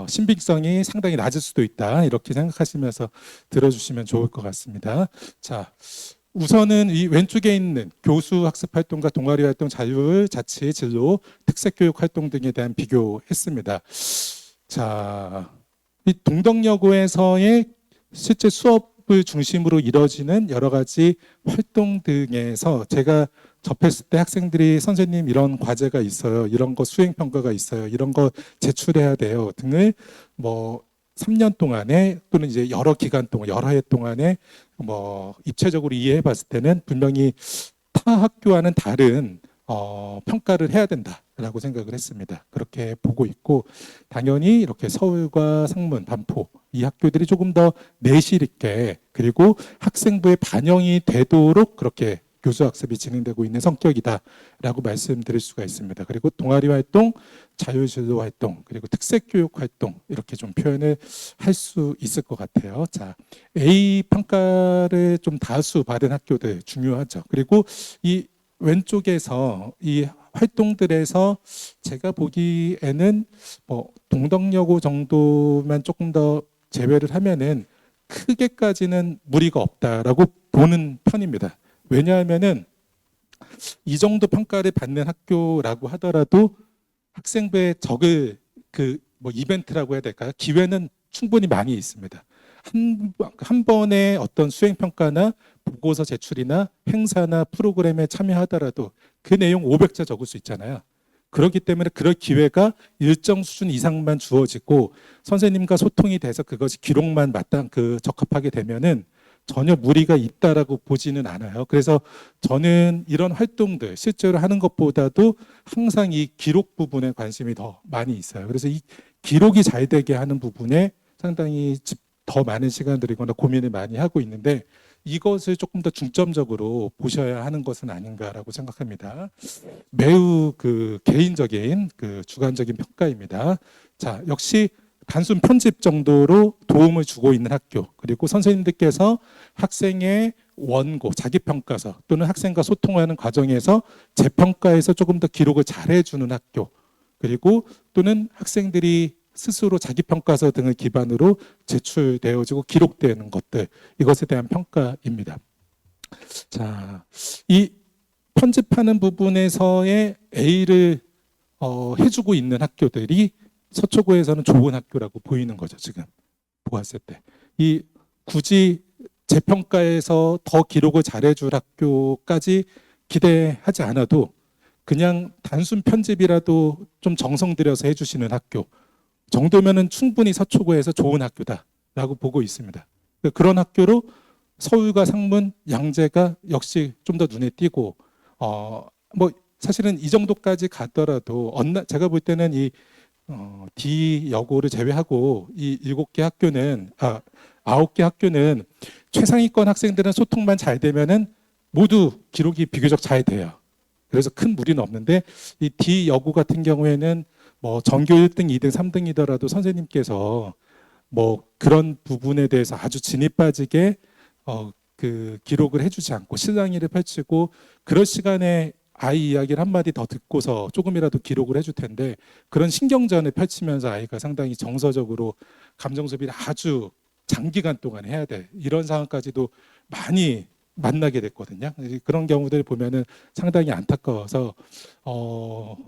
신빙성이 상당히 낮을 수도 있다, 이렇게 생각하시면서 들어주시면 좋을 것 같습니다. 자, 우선은 이 왼쪽에 있는 교수 학습 활동과 동아리 활동, 자율, 자치, 진로, 특색 교육 활동 등에 대한 비교했습니다. 자, 이 동덕여고에서의 실제 수업을 중심으로 이뤄지는 여러 가지 활동 등에서 제가 접했을 때 학생들이 선생님 이런 과제가 있어요, 이런 거 수행 평가가 있어요, 이런 거 제출해야 돼요 등을 3년 동안에 또는 이제 여러 기간 동안, 여러 해 동안에 입체적으로 이해해 봤을 때는 분명히 타 학교와는 다른 평가를 해야 된다라고 생각을 했습니다. 그렇게 보고 있고, 당연히 이렇게 서울과 상문, 반포 이 학교들이 조금 더 내실 있게, 그리고 학생부에 반영이 되도록 그렇게 교수학습이 진행되고 있는 성격이다라고 말씀드릴 수가 있습니다. 그리고 동아리 활동, 자율진로 활동, 그리고 특색교육 활동, 이렇게 좀 표현을 할 수 있을 것 같아요. 자, A 평가를 좀 다수 받은 학교들 중요하죠. 그리고 이 왼쪽에서 이 활동들에서 제가 보기에는 동덕여고 정도만 조금 더 제외를 하면은 크게까지는 무리가 없다라고 보는 편입니다. 왜냐하면은 이 정도 평가를 받는 학교라고 하더라도 학생부에 적을 이벤트라고 해야 될까요? 기회는 충분히 많이 있습니다. 한 번의 어떤 수행평가나 보고서 제출이나 행사나 프로그램에 참여하더라도 그 내용 500자 적을 수 있잖아요. 그렇기 때문에 그럴 기회가 일정 수준 이상만 주어지고 선생님과 소통이 돼서 그것이 기록만 적합하게 되면은 전혀 무리가 있다라고 보지는 않아요. 그래서 저는 이런 활동들 실제로 하는 것보다도 항상 이 기록 부분에 관심이 더 많이 있어요. 그래서 이 기록이 잘 되게 하는 부분에 상당히 더 많은 시간을 들이거나 고민을 많이 하고 있는데, 이것을 조금 더 중점적으로 보셔야 하는 것은 아닌가라고 생각합니다. 매우 개인적인 주관적인 평가입니다. 자, 역시 단순 편집 정도로 도움을 주고 있는 학교, 그리고 선생님들께서 학생의 원고, 자기평가서 또는 학생과 소통하는 과정에서 재평가에서 조금 더 기록을 잘 해주는 학교, 그리고 또는 학생들이 스스로 자기평가서 등을 기반으로 제출되어지고 기록되는 것들, 이것에 대한 평가입니다. 자, 이 편집하는 부분에서의 A를 해주고 있는 학교들이 서초구에서는 좋은 학교라고 보이는 거죠. 지금 보았을 때 이 굳이 재평가에서 더 기록을 잘해줄 학교까지 기대하지 않아도 그냥 단순 편집이라도 좀 정성 들여서 해주시는 학교 정도면은 충분히 서초구에서 좋은 학교다라고 보고 있습니다. 그런 학교로 서울과 상문, 양재가 역시 좀 더 눈에 띄고, 사실은 이 정도까지 갔더라도 제가 볼 때는 이 D 여고를 제외하고 이 7개 학교는 9개 학교는 최상위권 학생들은 소통만 잘 되면은 모두 기록이 비교적 잘 돼요. 그래서 큰 무리는 없는데, 이 D 여고 같은 경우에는 전교 1등, 2등, 3등이더라도 선생님께서 그런 부분에 대해서 아주 진이 빠지게 기록을 해주지 않고 실랑이를 펼치고, 그럴 시간에 아이 이야기를 한마디 더 듣고서 조금이라도 기록을 해줄 텐데, 그런 신경전을 펼치면서 아이가 상당히 정서적으로 감정 소비를 아주 장기간 동안 해야 돼. 이런 상황까지도 많이 만나게 됐거든요. 그런 경우들 보면은 상당히 안타까워서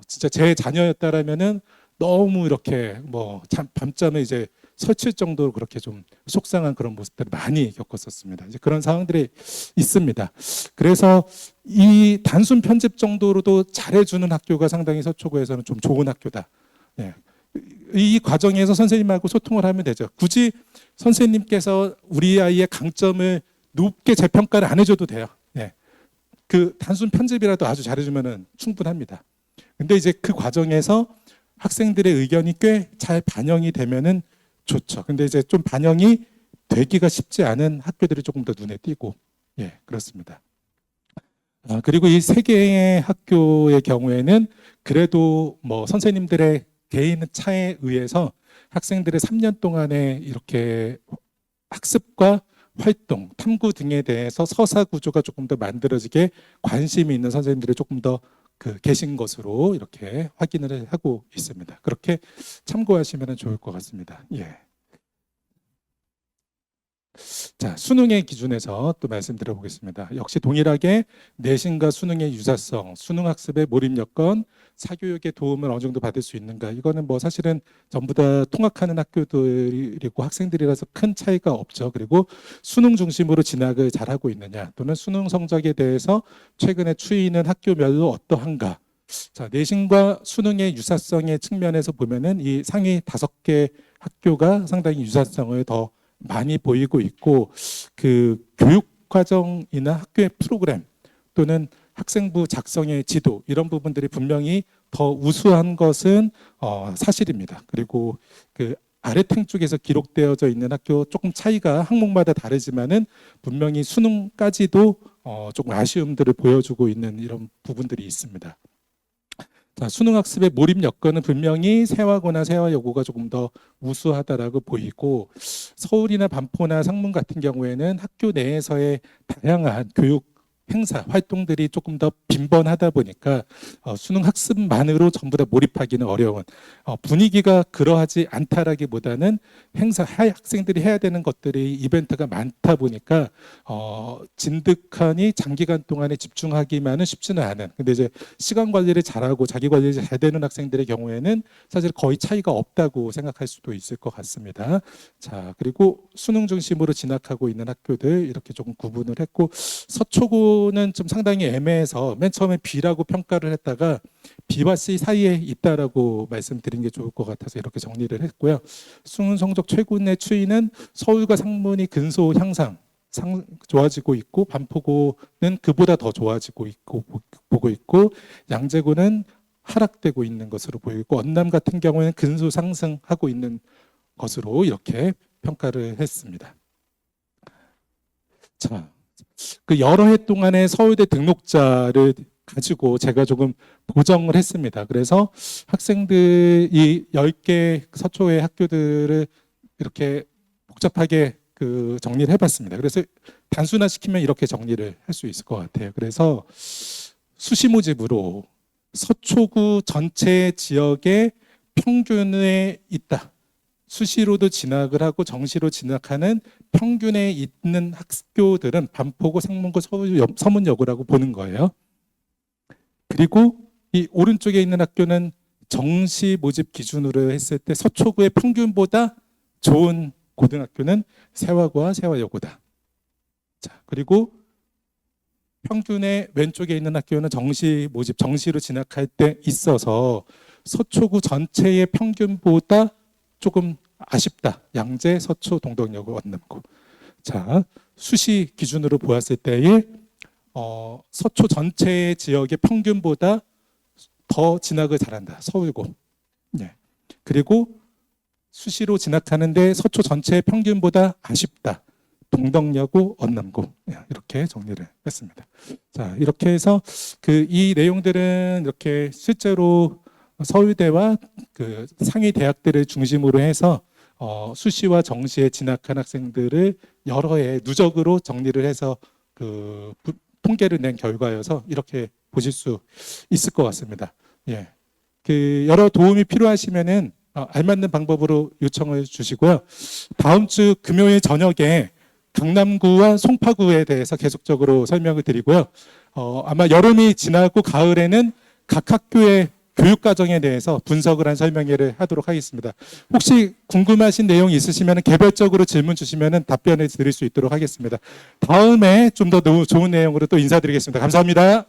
진짜 제 자녀였다라면은 너무 이렇게 뭐 밤잠을 이제 설칠 정도로 그렇게 좀 속상한 그런 모습들을 많이 겪었었습니다. 이제 그런 상황들이 있습니다. 그래서 이 단순 편집 정도로도 잘해주는 학교가 상당히 서초구에서는 좀 좋은 학교다. 네. 이 과정에서 선생님하고 소통을 하면 되죠. 굳이 선생님께서 우리 아이의 강점을 높게 재평가를 안 해줘도 돼요. 네. 그 단순 편집이라도 아주 잘해주면 충분합니다. 근데 이제 그 과정에서 학생들의 의견이 꽤 잘 반영이 되면은 좋죠. 근데 이제 좀 반영이 되기가 쉽지 않은 학교들이 조금 더 눈에 띄고, 예, 그렇습니다. 그리고 이 세 개의 학교의 경우에는 그래도 뭐 선생님들의 개인 차에 의해서 학생들의 3년 동안에 이렇게 학습과 활동, 탐구 등에 대해서 서사 구조가 조금 더 만들어지게 관심이 있는 선생님들이 조금 더 계신 것으로 이렇게 확인을 하고 있습니다. 그렇게 참고하시면 좋을 것 같습니다. 예. 자, 수능의 기준에서 또 말씀드려 보겠습니다. 역시 동일하게 내신과 수능의 유사성, 수능 학습의 몰입 여건, 사교육의 도움을 어느 정도 받을 수 있는가. 이거는 뭐 사실은 전부 다 통학하는 학교들이고 학생들이라서 큰 차이가 없죠. 그리고 수능 중심으로 진학을 잘하고 있느냐, 또는 수능 성적에 대해서 최근에 추이는 학교별로 어떠한가. 자, 내신과 수능의 유사성의 측면에서 보면은 이 상위 5개 학교가 상당히 유사성을 더 많이 보이고 있고, 그 교육 과정이나 학교의 프로그램 또는 학생부 작성의 지도, 이런 부분들이 분명히 더 우수한 것은 사실입니다. 그리고 그 아래층 쪽에서 기록되어져 있는 학교 조금 차이가 항목마다 다르지만은 분명히 수능까지도 조금 아쉬움들을 보여주고 있는 이런 부분들이 있습니다. 자, 수능 학습의 몰입 여건은 분명히 세화고나 세화여고가 조금 더 우수하다라고 보이고, 서울이나 반포나 상문 같은 경우에는 학교 내에서의 다양한 교육 행사, 활동들이 조금 더 빈번하다 보니까 수능 학습만으로 전부 다 몰입하기는 어려운, 분위기가 그러하지 않다라기보다는 행사, 학생들이 해야 되는 것들이 이벤트가 많다 보니까 진득하니 장기간 동안에 집중하기만은 쉽지는 않은, 근데 이제 시간 관리를 잘하고 자기 관리를 잘 되는 학생들의 경우에는 사실 거의 차이가 없다고 생각할 수도 있을 것 같습니다. 자, 그리고 수능 중심으로 진학하고 있는 학교들 이렇게 조금 구분을 했고, 서초구 는 좀 상당히 애매해서 맨 처음에 B라고 평가를 했다가 B와 C 사이에 있다라고 말씀드린 게 좋을 것 같아서 이렇게 정리를 했고요. 수능 성적 최고의 추이는 서울과 상문이 근소 향상, 좋아지고 있고, 반포고는 그보다 더 좋아지고 있고 보고 있고, 양재구는 하락되고 있는 것으로 보이고, 언남 같은 경우에는 근소 상승하고 있는 것으로 이렇게 평가를 했습니다. 자, 그 여러 해 동안의 서울대 등록자를 가지고 제가 조금 보정을 했습니다. 그래서 학생들이 10개 서초의 학교들을 이렇게 복잡하게 정리를 해봤습니다. 그래서 단순화시키면 이렇게 정리를 할 수 있을 것 같아요. 그래서 수시 모집으로 서초구 전체 지역의 평균에 있다. 수시로도 진학을 하고 정시로 진학하는 평균에 있는 학교들은 반포고, 상문고, 서문여고라고 보는 거예요. 그리고 이 오른쪽에 있는 학교는 정시 모집 기준으로 했을 때 서초구의 평균보다 좋은 고등학교는 세화고와 세화여고다. 자, 그리고 평균의 왼쪽에 있는 학교는 정시 모집, 정시로 진학할 때 있어서 서초구 전체의 평균보다 조금 아쉽다. 양재, 서초, 동덕여고, 원남고. 자, 수시 기준으로 보았을 때에 서초 전체 지역의 평균보다 더 진학을 잘한다. 서울고. 네. 그리고 수시로 진학하는데 서초 전체의 평균보다 아쉽다. 동덕여고, 원남고. 이렇게 정리를 했습니다. 자, 이렇게 해서 이 내용들은 이렇게 실제로 서울대와 그 상위 대학들을 중심으로 해서 수시와 정시에 진학한 학생들을 여러 해 누적으로 정리를 해서 통계를 낸 결과여서 이렇게 보실 수 있을 것 같습니다. 예. 여러 도움이 필요하시면은 알맞는 방법으로 요청을 주시고요. 다음 주 금요일 저녁에 강남구와 송파구에 대해서 계속적으로 설명을 드리고요. 아마 여름이 지나고 가을에는 각 학교의 교육과정에 대해서 분석을 한 설명회를 하도록 하겠습니다. 혹시 궁금하신 내용이 있으시면 개별적으로 질문 주시면 답변을 드릴 수 있도록 하겠습니다. 다음에 좀 더 좋은 내용으로 또 인사드리겠습니다. 감사합니다.